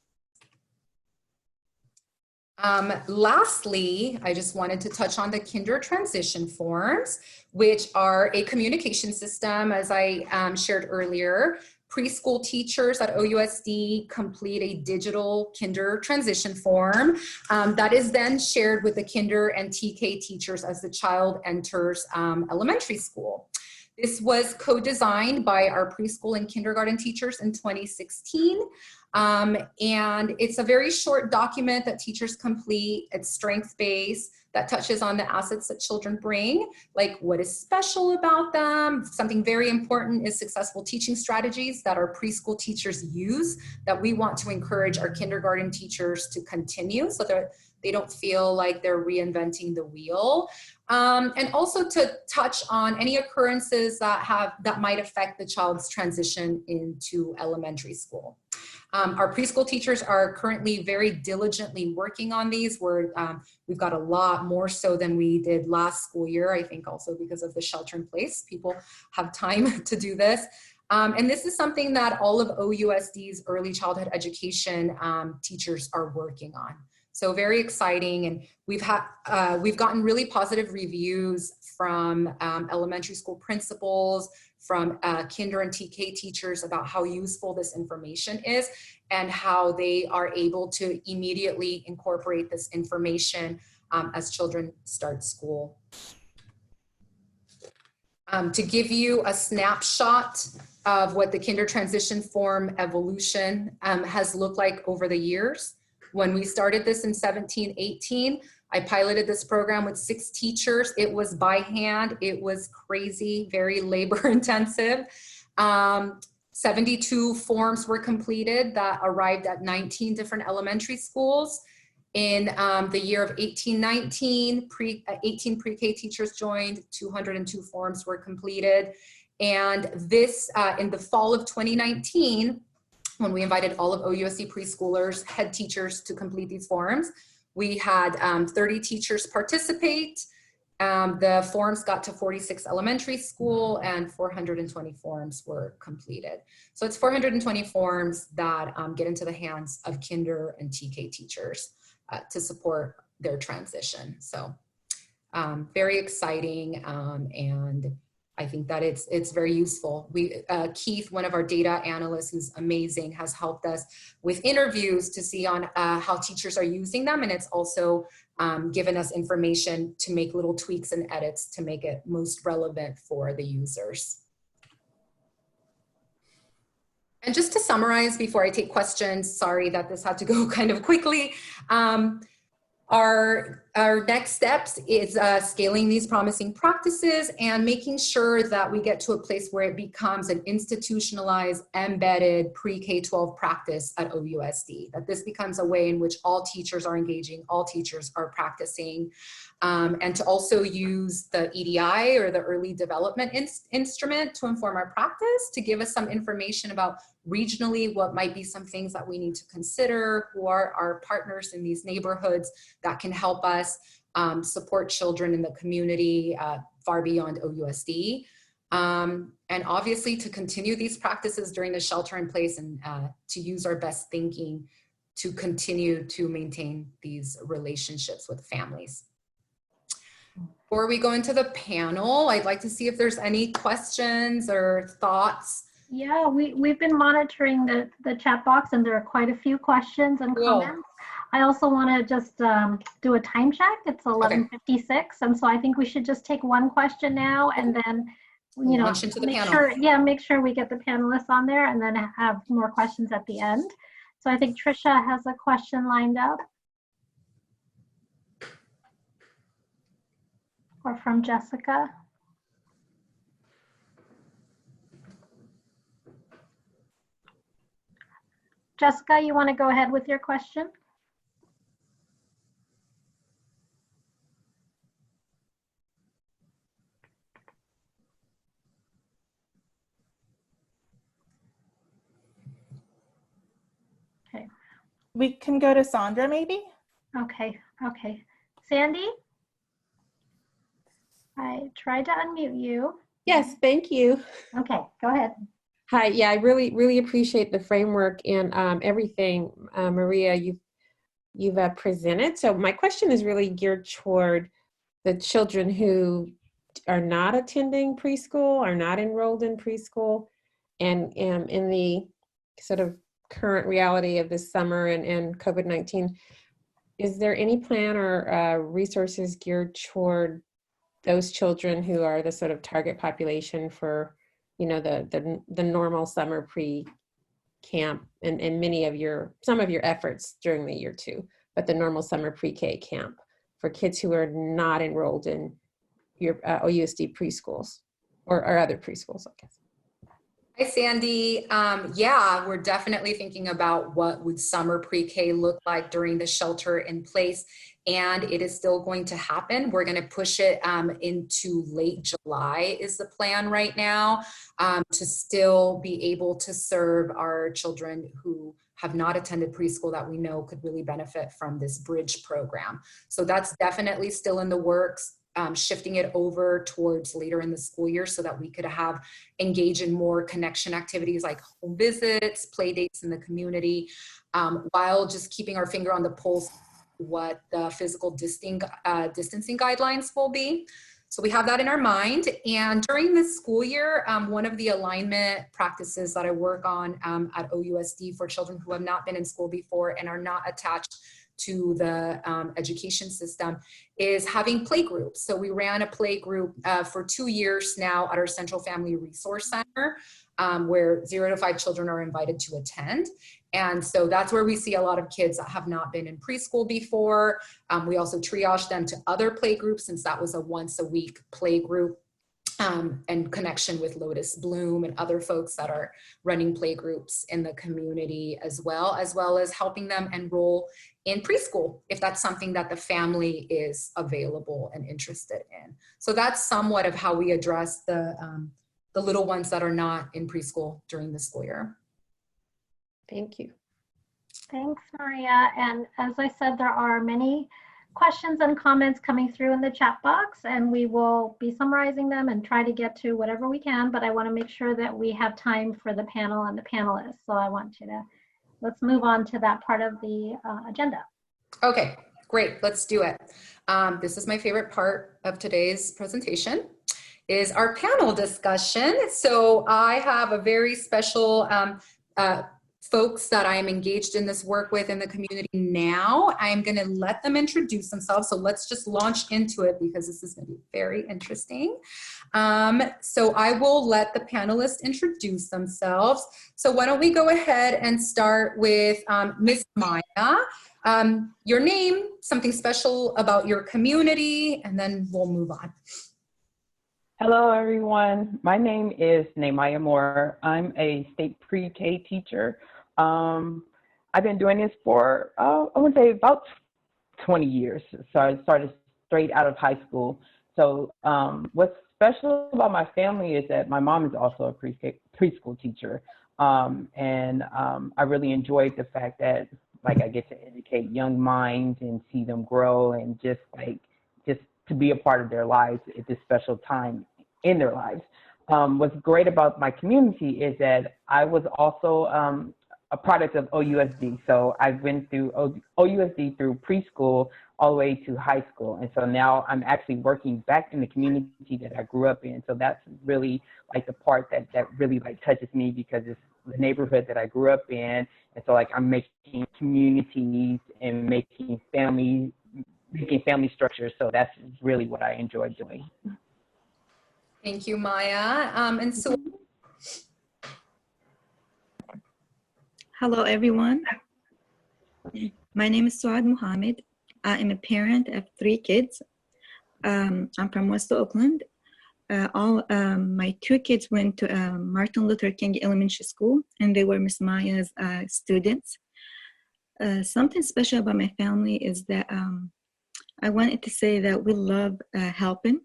Lastly, I just wanted to touch on the kinder transition forms, which are a communication system, as I shared earlier. Preschool teachers at OUSD complete a digital kinder transition form that is then shared with the kinder and TK teachers as the child enters elementary school. This was co-designed by our preschool and kindergarten teachers in 2016. And it's a very short document that teachers complete. It's strengths-based, that touches on the assets that children bring, like what is special about them. Something very important is successful teaching strategies that our preschool teachers use that we want to encourage our kindergarten teachers to continue so that they don't feel like they're reinventing the wheel. And also to touch on any occurrences that might affect the child's transition into elementary school. Our preschool teachers are currently very diligently working on these. We've got a lot more so than we did last school year, I think also because of the shelter in place. People have time to do this. And this is something that all of OUSD's early childhood education teachers are working on. So very exciting, and we've gotten really positive reviews from elementary school principals, from kinder and TK teachers about how useful this information is and how they are able to immediately incorporate this information as children start school. To give you a snapshot of what the kinder transition form evolution has looked like over the years. When we started this in 17-18, I piloted this program with 6 teachers. It was by hand. It was crazy, very labor intensive. 72 forms were completed that arrived at 19 different elementary schools. In the year of 18-19, 18 pre-K teachers joined, 202 forms were completed. And this, in the fall of 2019, when we invited all of OUSD preschoolers, head teachers to complete these forms, we had 30 teachers participate. The forms got to 46 elementary school and 420 forms were completed. So it's 420 forms that get into the hands of kinder and TK teachers to support their transition. So very exciting, and I think that it's very useful. Keith, one of our data analysts who's amazing, has helped us with interviews to see on how teachers are using them, and it's also given us information to make little tweaks and edits to make it most relevant for the users. And just to summarize before I take questions, sorry that this had to go kind of quickly. Our next steps is scaling these promising practices and making sure that we get to a place where it becomes an institutionalized, embedded pre-K-12 practice at OUSD, that this becomes a way in which all teachers are engaging, all teachers are practicing, and to also use the EDI or the early development instrument to inform our practice, to give us some information about regionally what might be some things that we need to consider, who are our partners in these neighborhoods that can help us support children in the community far beyond OUSD. And obviously to continue these practices during the shelter in place and to use our best thinking to continue to maintain these relationships with families. Before we go into the panel, I'd like to see if there's any questions or thoughts. Yeah, we've been monitoring the chat box, and there are quite a few questions and comments. I also want to just do a time check. It's 11:56, and so I think we should just take one question now, and then launch into the panel. Make sure we get the panelists on there, and then have more questions at the end. So I think Trisha has a question lined up, or from Jessica. Jessica, you want to go ahead with your question? Okay. We can go to Sandra, maybe? Okay, okay. Sandy? I tried to unmute you. Yes, thank you. Okay, go ahead. Hi, yeah, I really appreciate the framework and everything, Maria, you've presented. So my question is really geared toward the children who are not attending preschool, are not enrolled in preschool, and in the sort of current reality of this summer and COVID-19, is there any plan or resources geared toward those children who are the sort of target population for, you know, the normal summer pre-camp and some of your efforts during the year too, but the normal summer pre-K camp for kids who are not enrolled in your OUSD preschools or other preschools, I guess. Hi, Sandy. Yeah, we're definitely thinking about what would summer pre-K look like during the shelter in place, and it is still going to happen. We're going to push it into late July is the plan right now, to still be able to serve our children who have not attended preschool that we know could really benefit from this bridge program. So that's definitely still in the works. Shifting it over towards later in the school year so that we could engage in more connection activities like home visits, play dates in the community, while just keeping our finger on the pulse of what the physical distancing guidelines will be. So we have that in our mind. And during this school year, one of the alignment practices that I work on at OUSD for children who have not been in school before and are not attached to the education system is having play groups. So we ran a play group for 2 years now at our Central Family Resource Center, where 0 to 5 children are invited to attend. And so that's where we see a lot of kids that have not been in preschool before. We also triage them to other play groups since that was a once a week play group. And connection with Lotus Bloom and other folks that are running play groups in the community as well as helping them enroll in preschool if that's something that the family is available and interested in. So that's somewhat of how we address the little ones that are not in preschool during the school year. Thank you. Thanks, Maria. And as I said, there are many questions and comments coming through in the chat box, and we will be summarizing them and try to get to whatever we can, but I want to make sure that we have time for the panel and the panelists. So I want you to, let's move on to that part of the agenda. Okay, great, let's do it. This is my favorite part of today's presentation, is our panel discussion. So I have a very special folks that I am engaged in this work with in the community now. I'm going to let them introduce themselves. So let's just launch into it because this is going to be very interesting. So I will let the panelists introduce themselves. So why don't we go ahead and start with Ms. Maya. Your name, something special about your community, and then we'll move on. Hello, everyone. My name is Neymiya Moore. I'm a state pre-K teacher. I've been doing this for, I would say about 20 years. So I started straight out of high school. So what's special about my family is that my mom is also a preschool teacher. I really enjoyed the fact that I get to educate young minds and see them grow and just to be a part of their lives at this special time in their lives. What's great about my community is that I was also a product of OUSD. So I've been through OUSD through preschool all the way to high school. And so now I'm actually working back in the community that I grew up in. So that's really the part that really touches me because it's the neighborhood that I grew up in. And so I'm making communities and making family structures. So that's really what I enjoy doing. Thank you, Maya. And so hello, everyone. My name is Suad Mohamed. I am a parent of 3 kids. I'm from West Oakland. my two kids went to Martin Luther King Elementary School, and they were Miss Maya's students. Something special about my family is that I wanted to say that we love helping.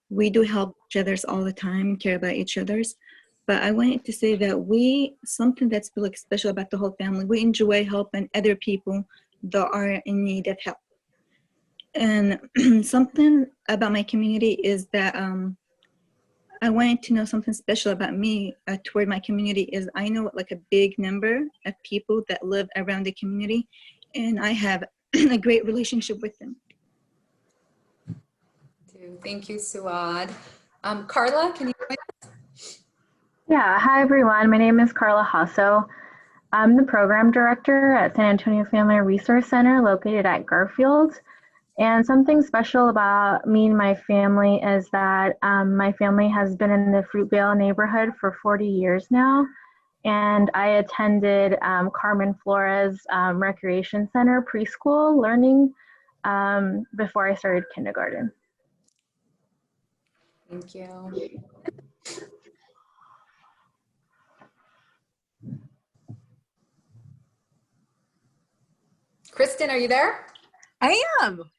We do help each other's all the time, care about each other's. But I wanted to say that something that's really special about the whole family, we enjoy helping other people that are in need of help. And something about my community is that I wanted to know something special about me toward my community is I know like a big number of people that live around the community, and I have a great relationship with them. Thank you, Suad. Carla, can you join us? Yeah, hi everyone. My name is Carla Jasso. I'm the program director at San Antonio Family Resource Center located at Garfield. And something special about me and my family is that my family has been in the Fruitvale neighborhood for 40 years now. And I attended Carmen Flores Recreation Center preschool learning before I started kindergarten. Thank you. Kristin, are you there? I am.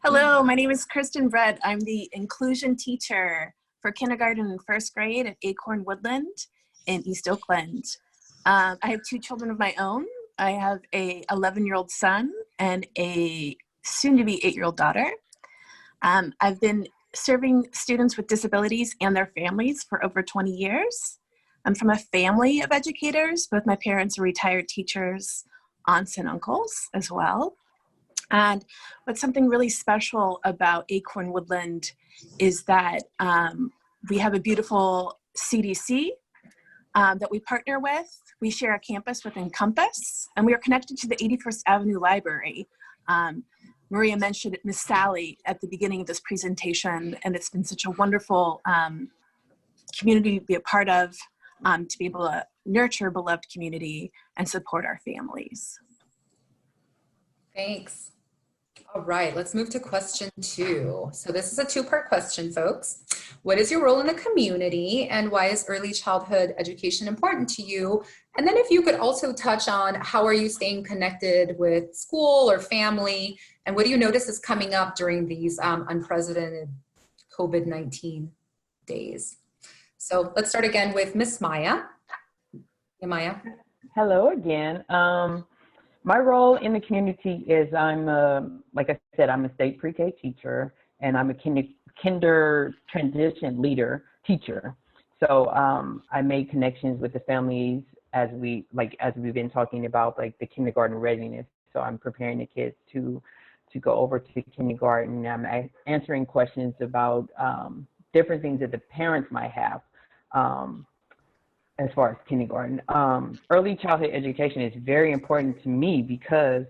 Hello, my name is Kristin Brett. I'm the inclusion teacher for kindergarten and first grade at Acorn Woodland in East Oakland. I have two children of my own. I have a 11-year-old son and a soon-to-be 8-year-old daughter. I've been serving students with disabilities and their families for over 20 years. I'm from a family of educators. Both my parents are retired teachers, aunts and uncles as well. And what's something really special about Acorn Woodland is that we have a beautiful CDC that we partner with. We share a campus with Encompass, and we are connected to the 81st Avenue Library. Maria mentioned Miss Sally at the beginning of this presentation, and it's been such a wonderful community to be a part of, to be able to nurture a beloved community and support our families. Thanks. All right, let's move to question 2. So this is a 2-part question, folks. What is your role in the community, and why is early childhood education important to you? And then if you could also touch on how are you staying connected with school or family, and what do you notice is coming up during these unprecedented COVID-19 days? So let's start again with Miss Maya. Yeah, Maya. Hello again. My role in the community is like I said, I'm a state pre-K teacher, and I'm a kinder transition leader teacher. So I made connections with the families as we've been talking about, like the kindergarten readiness. So I'm preparing the kids to go over to kindergarten. I'm answering questions about different things that the parents might have. As far as kindergarten, early childhood education is very important to me because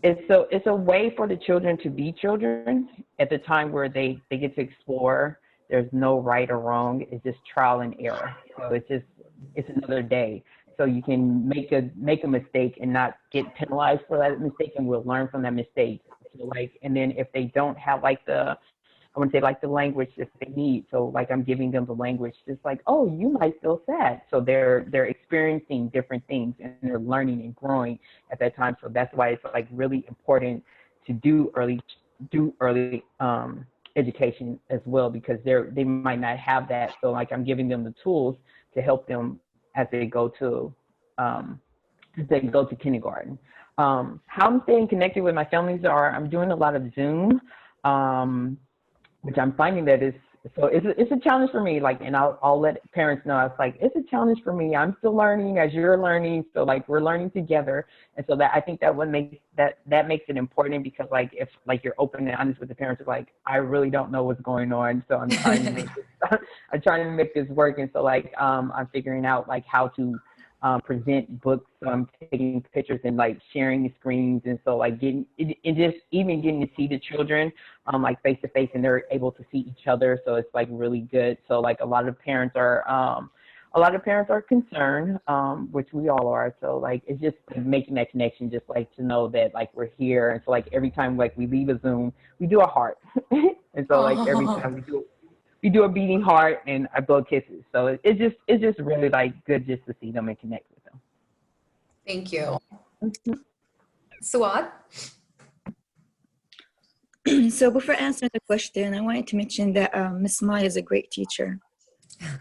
it's a way for the children to be children at the time where they get to explore. There's no right or wrong. It's just trial and error. So it's another day. So you can make a mistake and not get penalized for that mistake, and we'll learn from that mistake. So and then if they don't have the language that they need. So like I'm giving them the language, just like, oh, you might feel sad. So they're experiencing different things, and they're learning and growing at that time. So that's why it's like really important to do early education as well, because they might not have that. So like I'm giving them the tools to help them as they go to kindergarten. How I'm staying connected with my families I'm doing a lot of Zoom. Which I'm finding that it's a challenge for me. Like, and I'll let parents know. It's like, it's a challenge for me. I'm still learning as you're learning. So like we're learning together. And so that I think that makes it important, because like if like you're open and honest with the parents, like I really don't know what's going on. So I'm trying to make this work. And so like I'm figuring out like how to present books. So I'm taking pictures and like sharing the screens, and so like getting to see the children like face to face, and they're able to see each other. So it's like really good. So like a lot of parents are a lot of parents are concerned, which we all are. So like, it's just making that connection, just like to know that like we're here. And so like every time like we leave a Zoom, we do a heart. And so like every time we do a beating heart and I blow kisses. So it's just really like good just to see them and connect with them. Thank you. Suad? So before answering the question, I wanted to mention that Miss Maya is a great teacher.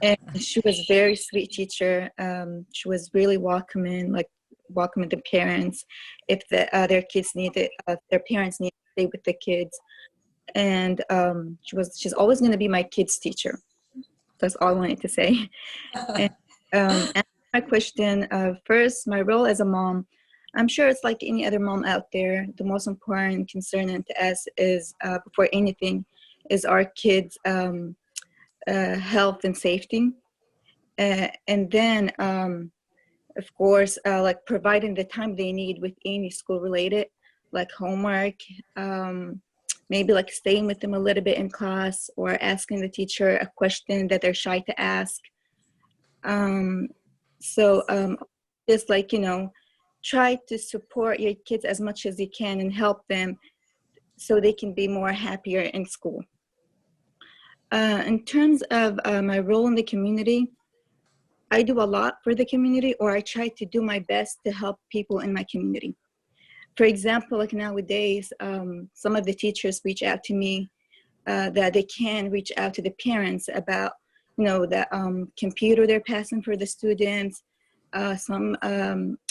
And she was a very sweet teacher. She was really welcoming the parents. If their kids needed, their parents needed to stay with the kids. And she's always going to be my kids' teacher. That's all I wanted to say. And, answer my question, first, my role as a mom, I'm sure it's like any other mom out there. The most important concern to us is, before anything, is our kids' health and safety. And then, of course, like providing the time they need with any school-related, like homework, maybe like staying with them a little bit in class or asking the teacher a question that they're shy to ask. Just like, try to support your kids as much as you can and help them so they can be more happier in school. In terms of my role in the community, I do a lot for the community, or I try to do my best to help people in my community. For example, like nowadays, some of the teachers reach out to me that they can reach out to the parents about, the computer they're passing for the students. Some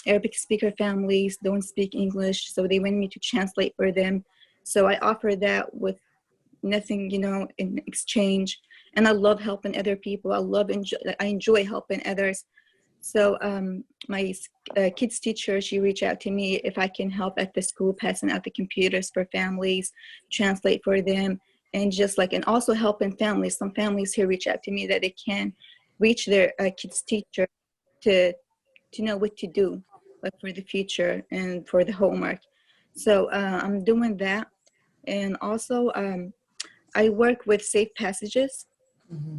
Arabic speaker families don't speak English, so they want me to translate for them. So I offer that with nothing, in exchange. And I love helping other people. I enjoy helping others. So my kids teacher, she reached out to me if I can help at the school passing out the computers for families, translate for them, and and also helping families. Some families here reach out to me that they can reach their kids teacher to know what to do, like for the future and for the homework. So I'm doing that. And also I work with Safe Passages. Mm-hmm.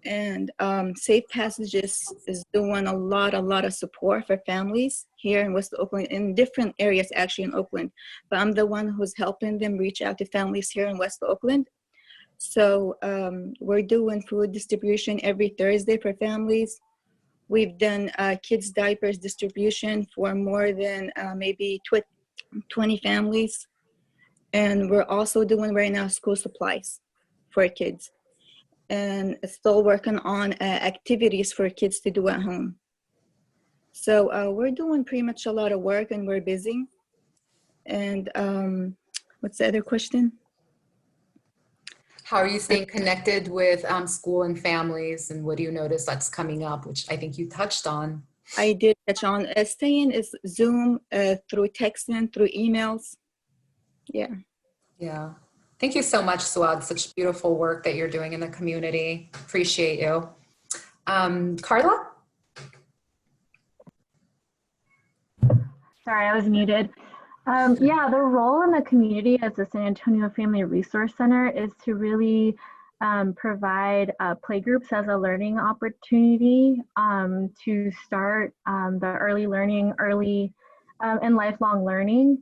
And Safe Passages is doing a lot of support for families here in West Oakland, in different areas actually in Oakland. But I'm the one who's helping them reach out to families here in West Oakland. So we're doing food distribution every Thursday for families. We've done kids' diapers distribution for more than maybe 20 families. And we're also doing right now school supplies for kids. And still working on activities for kids to do at home. So we're doing pretty much a lot of work and we're busy. And what's the other question? How are you staying connected with school and families, and what do you notice that's coming up, which I think you touched on? I did touch on staying is Zoom, through texting, through emails. Yeah. Yeah. Thank you so much, Suad. Such beautiful work that you're doing in the community. Appreciate you. Carla? Sorry, I was muted. Yeah, the role in the community as the San Antonio Family Resource Center is to really provide playgroups as a learning opportunity to start the early learning, and lifelong learning.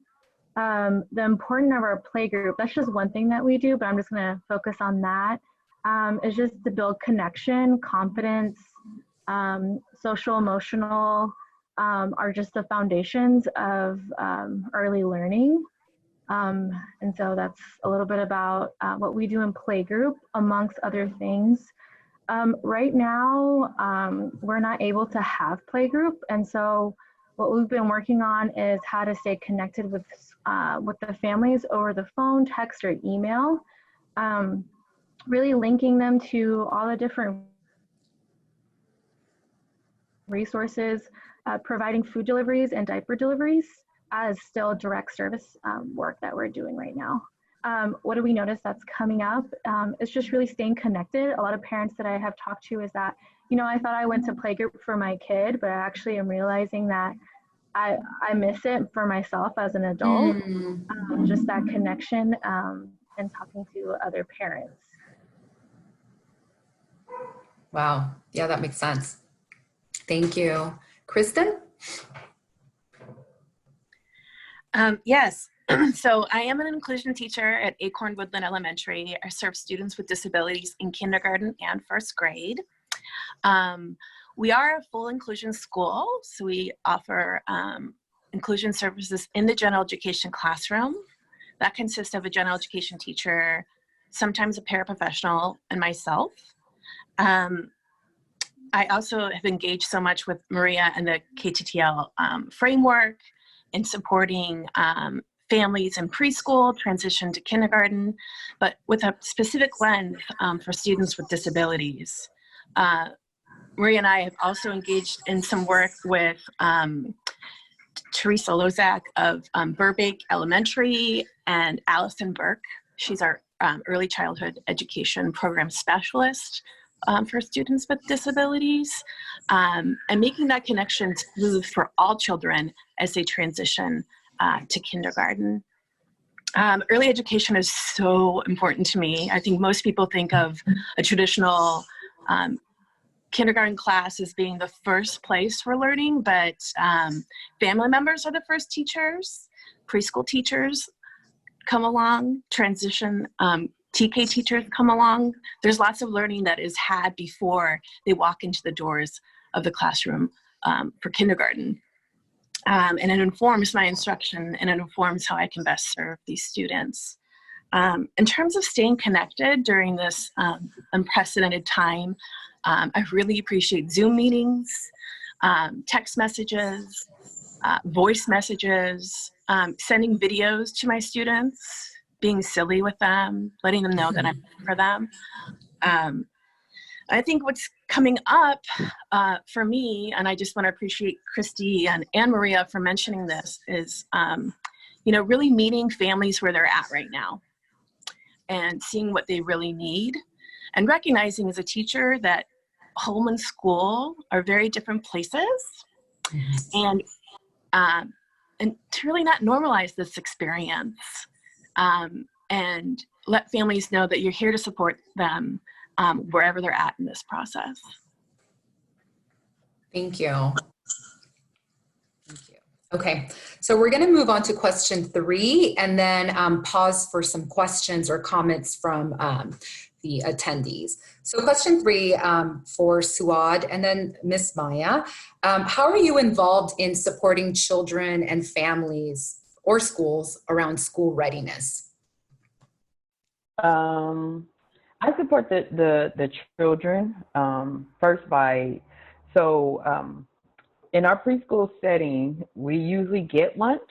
The importance of our playgroup, that's just one thing that we do, but I'm just going to focus on that, is just to build connection, confidence, social, emotional, are just the foundations of early learning. And so that's a little bit about what we do in playgroup, amongst other things. Right now, we're not able to have playgroup, and so what we've been working on is how to stay connected with the families over the phone, text, or email, really linking them to all the different resources, providing food deliveries and diaper deliveries as still direct service work that we're doing right now. What do we notice that's coming up? It's just really staying connected. A lot of parents that I have talked to is that, I thought I went to playgroup for my kid, but I actually am realizing that I miss it for myself as an adult, just that connection and talking to other parents. Wow. Yeah, that makes sense. Thank you. Kristin? Yes. So I am an inclusion teacher at Acorn Woodland Elementary. I serve students with disabilities in kindergarten and first grade. We are a full inclusion school, so we offer inclusion services in the general education classroom. That consists of a general education teacher, sometimes a paraprofessional, and myself. I also have engaged so much with Maria and the KTTL framework in supporting families in preschool, transition to kindergarten, but with a specific lens for students with disabilities. Maria and I have also engaged in some work with Teresa Lozak of Burbank Elementary and Allison Burke. She's our early childhood education program specialist for students with disabilities, and making that connection smooth for all children as they transition to kindergarten. Early education is so important to me. I think most people think of a traditional kindergarten class as being the first place for learning, but family members are the first teachers. Preschool teachers come along, transition TK teachers come along. There's lots of learning that is had before they walk into the doors of the classroom for kindergarten. And it informs my instruction, and it informs how I can best serve these students. In terms of staying connected during this unprecedented time, I really appreciate Zoom meetings, text messages, voice messages, sending videos to my students, being silly with them, letting them know that I'm for them. I think what's coming up for me, and I just want to appreciate Christy and Maria for mentioning this, is really meeting families where they're at right now and seeing what they really need, and recognizing as a teacher that home and school are very different places, and to really not normalize this experience, and let families know that you're here to support them wherever they're at in this process. Thank you. Thank you. Okay, so we're going to move on to question 3 and then pause for some questions or comments from the attendees. So question 3 for Suad and then Miss Maya. How are you involved in supporting children and families or schools around school readiness? I support the children first by, in our preschool setting, we usually get lunch,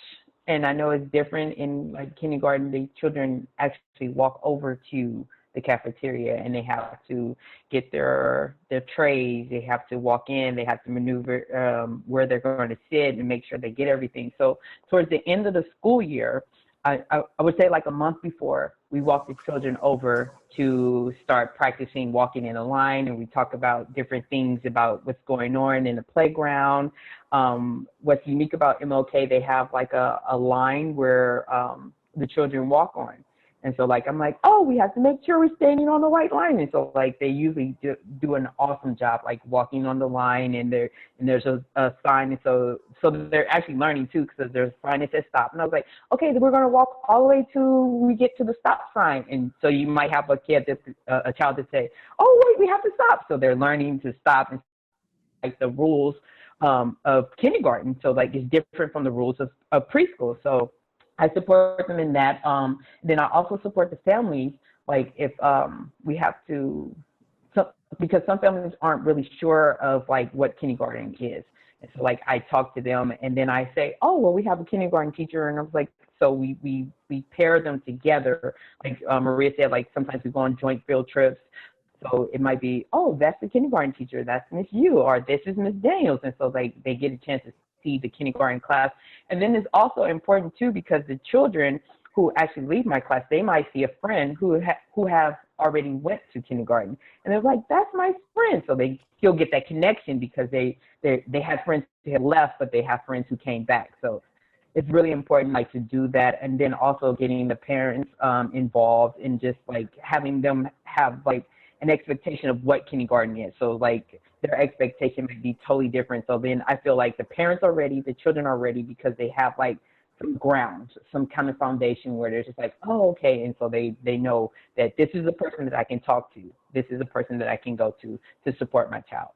and I know it's different in like kindergarten. The children actually walk over to the cafeteria and they have to get their trays. They have to walk in. They have to maneuver where they're going to sit and make sure they get everything. So towards the end of the school year, I would say like a month before, we walk the children over to start practicing walking in a line, and we talk about different things about what's going on in the playground. What's unique about MLK, they have like a line where the children walk on. And so like, I'm like, oh, we have to make sure we're standing on the right line. And so like, they usually do an awesome job, like walking on the line, and there's a sign. And so they're actually learning too, because there's a sign that says stop. And I was like, okay, then we're going to walk all the way till we get to the stop sign. And so you might have a child that say, oh, wait, we have to stop. So they're learning to stop, and like the rules of kindergarten. So like, it's different from the rules of preschool. So I support them in that. Then I also support the families. Like if we have to, because some families aren't really sure of like what kindergarten is. And so like I talk to them, and then I say, oh, well, we have a kindergarten teacher. And I was like, so we pair them together. Like Maria said, like sometimes we go on joint field trips. So it might be, oh, that's the kindergarten teacher. That's Miss Yu, or this is Miss Daniels. And so like they get a chance to see the kindergarten class. And then it's also important too, because the children who actually leave my class, they might see a friend who have already went to kindergarten, and they're like, that's my friend. So they still get that connection because they had friends who had left, but they have friends who came back. So it's really important like to do that. And then also getting the parents involved in just like having them have like an expectation of what kindergarten is. So like their expectation may be totally different. So then I feel like the parents are ready, the children are ready because they have like some grounds, some kind of foundation where they're just like, oh, okay. And so they know that this is the person that I can talk to. This is the person that I can go to support my child.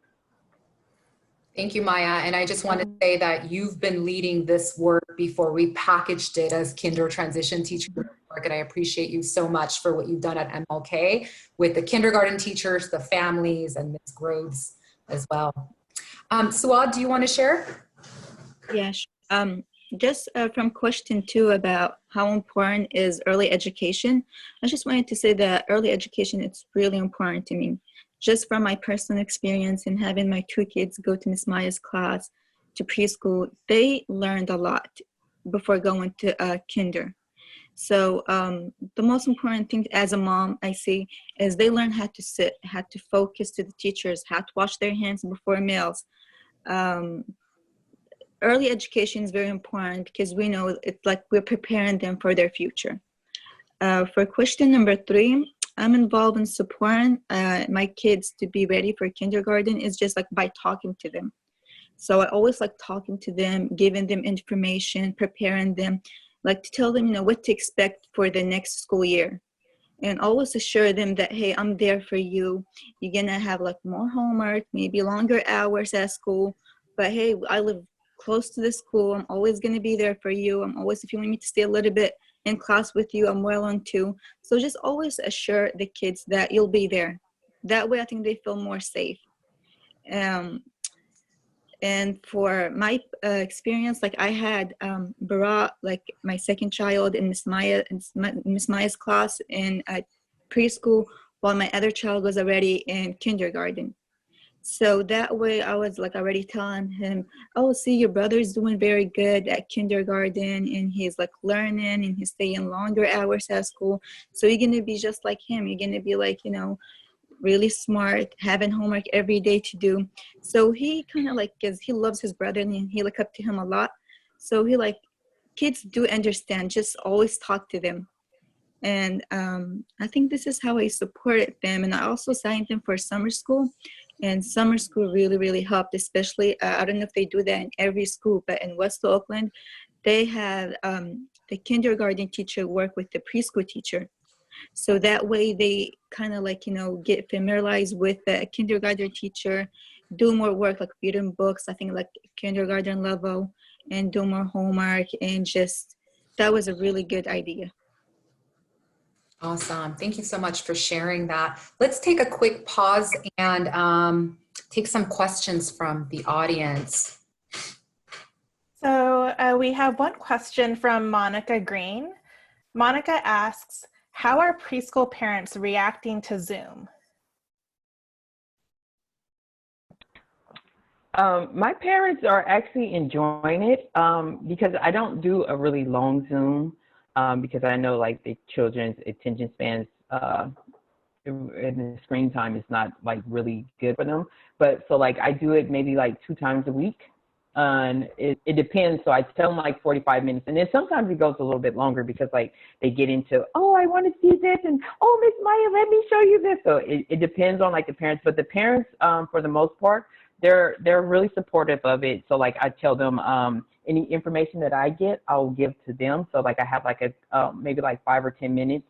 Thank you, Maya. And I just want to say that you've been leading this work before we packaged it as kinder transition teacher work. And I appreciate you so much for what you've done at MLK with the kindergarten teachers, the families, and Ms. Groves as well. Suad, do you want to share? Yes. Just from question 2 about how important is early education, I just wanted to say that early education is really important to me. Just from my personal experience and having my 2 kids go to Miss Maya's class to preschool, they learned a lot before going to kinder. So the most important thing as a mom I see is they learn how to sit, how to focus to the teachers, how to wash their hands before meals. Early education is very important because we know it's like we're preparing them for their future. For question number 3, I'm involved in supporting my kids to be ready for kindergarten is just like by talking to them. So I always like talking to them, giving them information, preparing them, like to tell them, you know, what to expect for the next school year. And always assure them that, hey, I'm there for you. You're gonna have like more homework, maybe longer hours at school, but hey, I live close to the school. I'm always gonna be there for you. I'm always, if you want me to stay a little bit in class with you, I'm willing to. So just always assure the kids that you'll be there. That way I think they feel more safe. And for my experience, like I had Bara, like my second child in Miss Maya's class in preschool, while my other child was already in kindergarten. So that way I was like already telling him, oh, see, your brother's doing very good at kindergarten and he's like learning and he's staying longer hours at school. So you're going to be just like him. You're going to be like, you know, really smart, having homework every day to do. So he kind of like, because he loves his brother and he look up to him a lot. So he like, kids do understand, just always talk to them. And I think this is how I supported them. And I also signed them for summer school. And summer school really, really helped, especially, I don't know if they do that in every school, but in West Oakland, they have the kindergarten teacher work with the preschool teacher. So that way they kind of like, you know, get familiarized with the kindergarten teacher, do more work like reading books, I think like kindergarten level, and do more homework, and just, that was a really good idea. Awesome. Thank you so much for sharing that. Let's take a quick pause and take some questions from the audience. So we have one question from Monica Green. Monica asks, how are preschool parents reacting to Zoom? My parents are actually enjoying it because I don't do a really long Zoom because I know like the children's attention spans and the screen time is not like really good for them. But so like I do it maybe like 2 times a week. And it depends. So I tell them like 45 minutes. And then sometimes it goes a little bit longer because like they get into, oh, I want to see this. And oh, Miss Maya, let me show you this. So it depends on like the parents. But the parents, for the most part, they're really supportive of it. So like I tell them any information that I get, I'll give to them. So like I have like a maybe like 5 or 10 minutes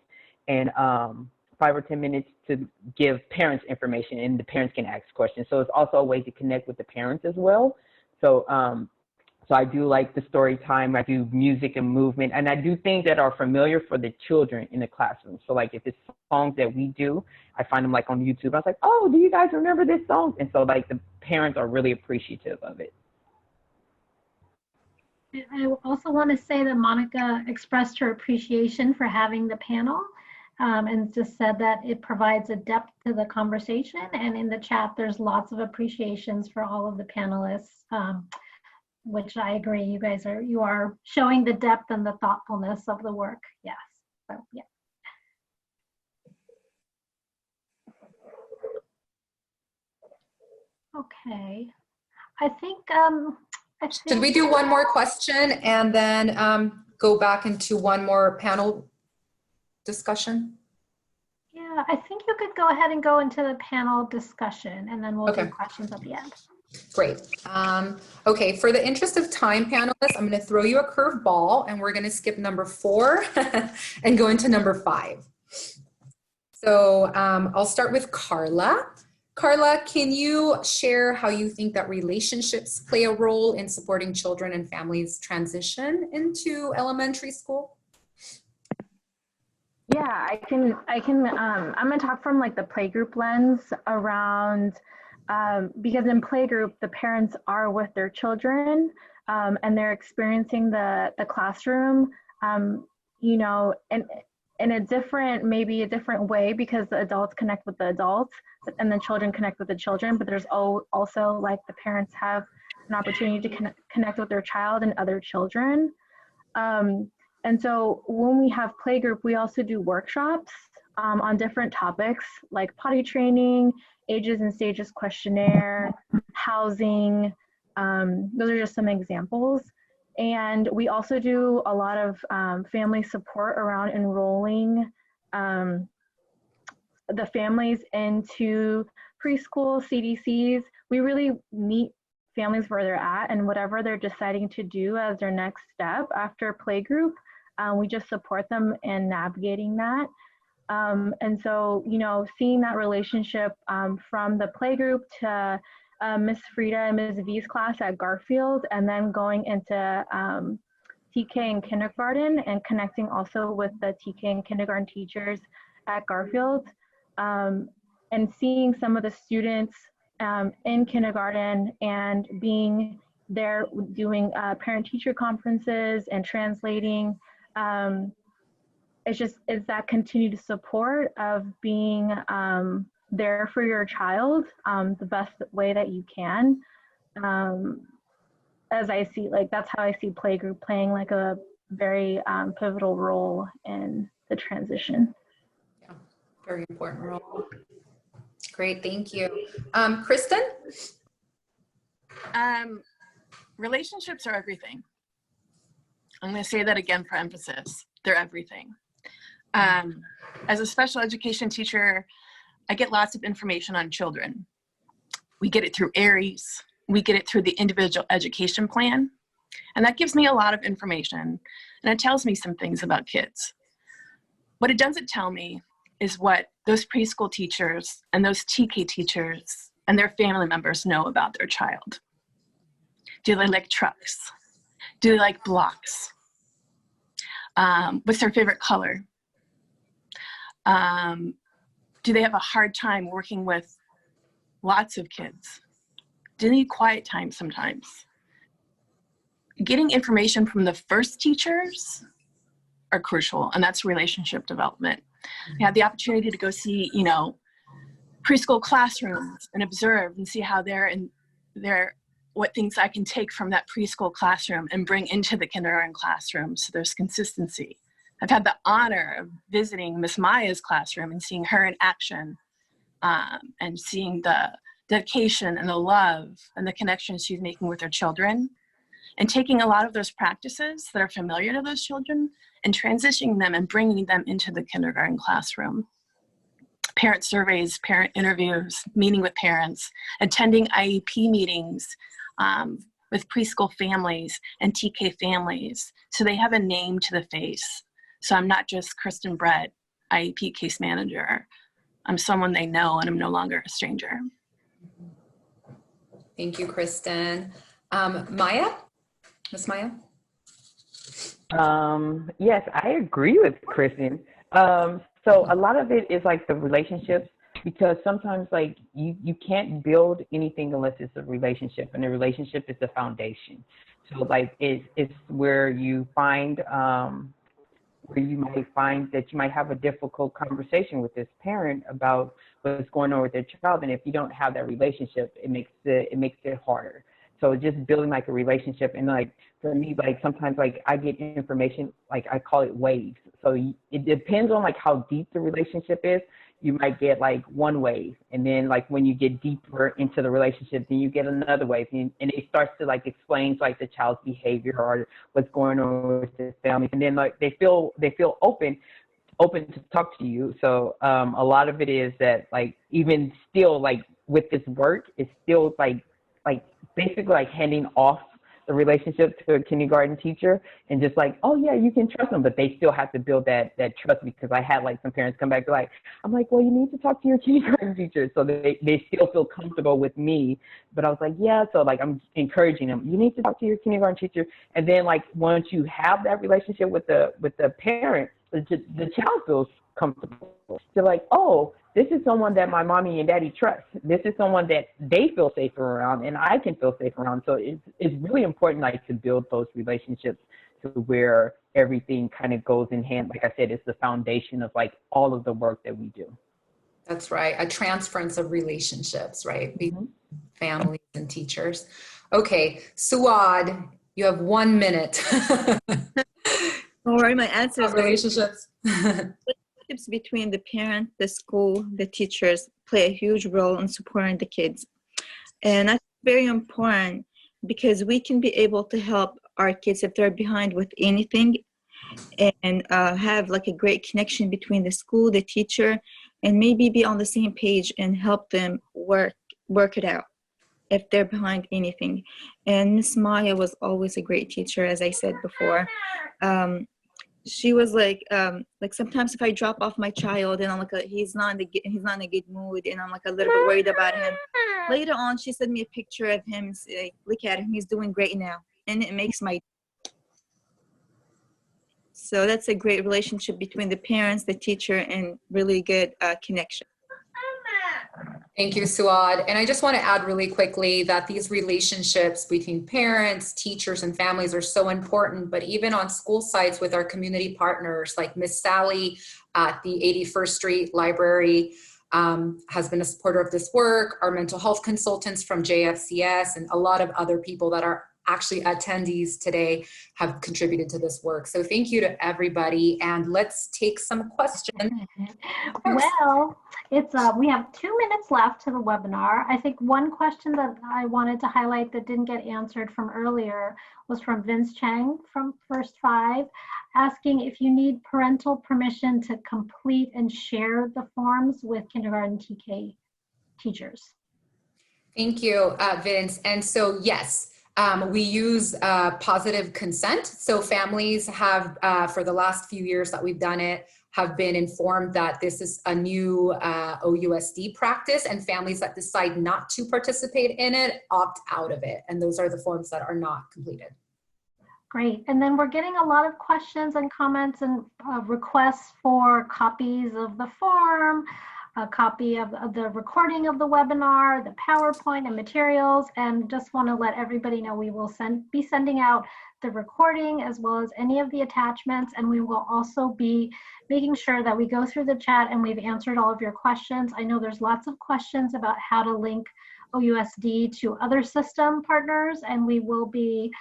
and 5 or 10 minutes to give parents information and the parents can ask questions. So it's also a way to connect with the parents as well. So so I do like the story time, I do music and movement, and I do things that are familiar for the children in the classroom. So like if it's songs that we do, I find them like on YouTube. I was like, oh, do you guys remember this song? And so like the parents are really appreciative of it. I also want to say that Monica expressed her appreciation for having the panel and just said that it provides a depth to the conversation. And in the chat, there's lots of appreciations for all of the panelists, which I agree. You are showing the depth and the thoughtfulness of the work. Yes. So yeah. Okay. I think. Should we do one more question and then go back into one more panel discussion? Yeah, Yeah, I think you could go ahead and go into the panel discussion, and then we'll Okay. do questions at the end. Great. Okay, for the interest of time, panelists, I'm going to throw you a curve ball, and we're going to skip number 4 and go into number 5. So I'll start with Carla. Carla, can you share how you think that relationships play a role in supporting children and families transition into elementary school? Yeah, I'm gonna talk from like the playgroup lens around, because in playgroup, the parents are with their children, and they're experiencing the classroom, you know, and in a different, maybe a different way, because the adults connect with the adults and the children connect with the children, but there's also like the parents have an opportunity to connect with their child and other children. And so when we have playgroup, we also do workshops on different topics like potty training, ages and stages questionnaire, housing. Those are just some examples. And we also do a lot of family support around enrolling the families into preschool CDCs. We really meet families where they're at and whatever they're deciding to do as their next step after playgroup. We just support them in navigating that. And so, you know, seeing that relationship from the playgroup to Miss Frida and Ms. V's class at Garfield, and then going into TK and kindergarten and connecting also with the TK and kindergarten teachers at Garfield, and seeing some of the students in kindergarten and being there doing parent-teacher conferences and translating. It's that continued support of being there for your child the best way that you can. As I see, like, that's how I see playgroup playing like a very pivotal role in the transition. Yeah, very important role. Great, thank you. Kristin? Relationships are everything. I'm going to say that again for emphasis. They're everything. As a special education teacher, I get lots of information on children. We get it through ARIES. We get it through the individual education plan. And that gives me a lot of information. And it tells me some things about kids. What it doesn't tell me is what those preschool teachers and those TK teachers and their family members know about their child. Do they like trucks? Do they like blocks? What's their favorite color? Do they have a hard time working with lots of kids? Do they need quiet time sometimes? Getting information from the first teachers are crucial, and that's relationship development. I had the opportunity to go see, you know, preschool classrooms and observe and see how what things I can take from that preschool classroom and bring into the kindergarten classroom, so there's consistency. I've had the honor of visiting Miss Maya's classroom and seeing her in action, and seeing the dedication and the love and the connections she's making with her children, and taking a lot of those practices that are familiar to those children and transitioning them and bringing them into the kindergarten classroom. Parent surveys, parent interviews, meeting with parents, attending IEP meetings with preschool families and TK families, so they have a name to the face. So I'm not just Kristin Brett, IEP case manager. I'm someone they know, and I'm no longer a stranger. Thank you, Kristin. Maya? Miss Maya? Yes, I agree with Kristin. So a lot of it is like the relationships, because sometimes like you can't build anything unless it's a relationship, and the relationship is the foundation. So like it's where you find where you might find that you might have a difficult conversation with this parent about what's going on with their child, and if you don't have that relationship, it makes it harder. So just building like a relationship, and like for me, like sometimes like I get information, like I call it waves. So it depends on like how deep the relationship is. You might get like one wave, and then like when you get deeper into the relationship, then you get another wave, and it starts to like explain like the child's behavior or what's going on with the family, and then like they feel open open to talk to you. So a lot of it is that like even still like with this work, it's still like basically like handing off the relationship to a kindergarten teacher and just like, oh yeah, you can trust them, but they still have to build that trust, because I had like some parents come back like, I'm like, well, you need to talk to your kindergarten teacher. So they still feel comfortable with me. But I was like, yeah, so like I'm encouraging them, you need to talk to your kindergarten teacher. And then like once you have that relationship with the parent, the child feels comfortable. They're like, oh, this is someone that my mommy and daddy trust. This is someone that they feel safe around and I can feel safe around. So it's really important like to build those relationships to where everything kind of goes in hand. Like I said, it's the foundation of like all of the work that we do. That's right. A transference of relationships, right? Between families and teachers. Okay, Suad, you have 1 minute. Don't worry, my answer is relationships. Relationships between the parent, the school, the teachers play a huge role in supporting the kids. And that's very important because we can be able to help our kids if they're behind with anything, and have like a great connection between the school, the teacher, and maybe be on the same page and help them work it out if they're behind anything. And Miss Maya was always a great teacher, as I said before. She was like sometimes if I drop off my child and I'm like he's not in a good mood and I'm like a little bit worried about him, later on she sent me a picture of him and say, look at him, he's doing great now, and it makes my. So that's a great relationship between the parents, the teacher, and really good connection. Thank you, Suad. And I just want to add really quickly that these relationships between parents, teachers, and families are so important, but even on school sites with our community partners, like Miss Sally at the 81st Street Library has been a supporter of this work, our mental health consultants from JFCS, and a lot of other people that are actually attendees today have contributed to this work. So thank you to everybody, and let's take some questions. Well, it's we have 2 minutes left to the webinar. I think one question that I wanted to highlight that didn't get answered from earlier was from Vince Chang from First Five, asking if you need parental permission to complete and share the forms with kindergarten TK teachers. Thank you, Vince. And so, yes, we use positive consent. So families have, for the last few years that we've done it, have been informed that this is a new OUSD practice, and families that decide not to participate in it opt out of it. And those are the forms that are not completed. Great. And then we're getting a lot of questions and comments and requests for copies of the form, a copy of the recording of the webinar, the PowerPoint and materials, and just want to let everybody know we will be sending out the recording as well as any of the attachments, and we will also be making sure that we go through the chat and we've answered all of your questions. I know there's lots of questions about how to link OUSD to other system partners, and we will be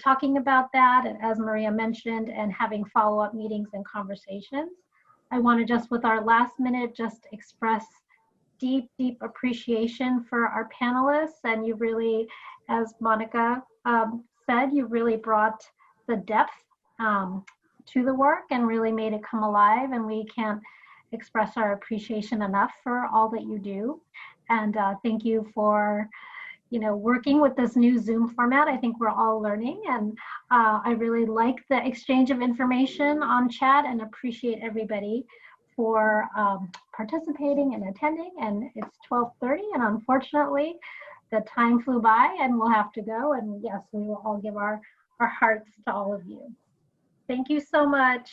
talking about that, and as Maria mentioned, and having follow-up meetings and conversations. I want to just, with our last minute, just express deep, deep appreciation for our panelists. And you really, as Monica said, you really brought the depth to the work and really made it come alive. And we can't express our appreciation enough for all that you do. And thank you for working with this new Zoom format. I think we're all learning, and I really like the exchange of information on chat and appreciate everybody for participating and attending. And it's 12:30, and unfortunately the time flew by and we'll have to go. And yes, we will all give our hearts to all of you. Thank you so much.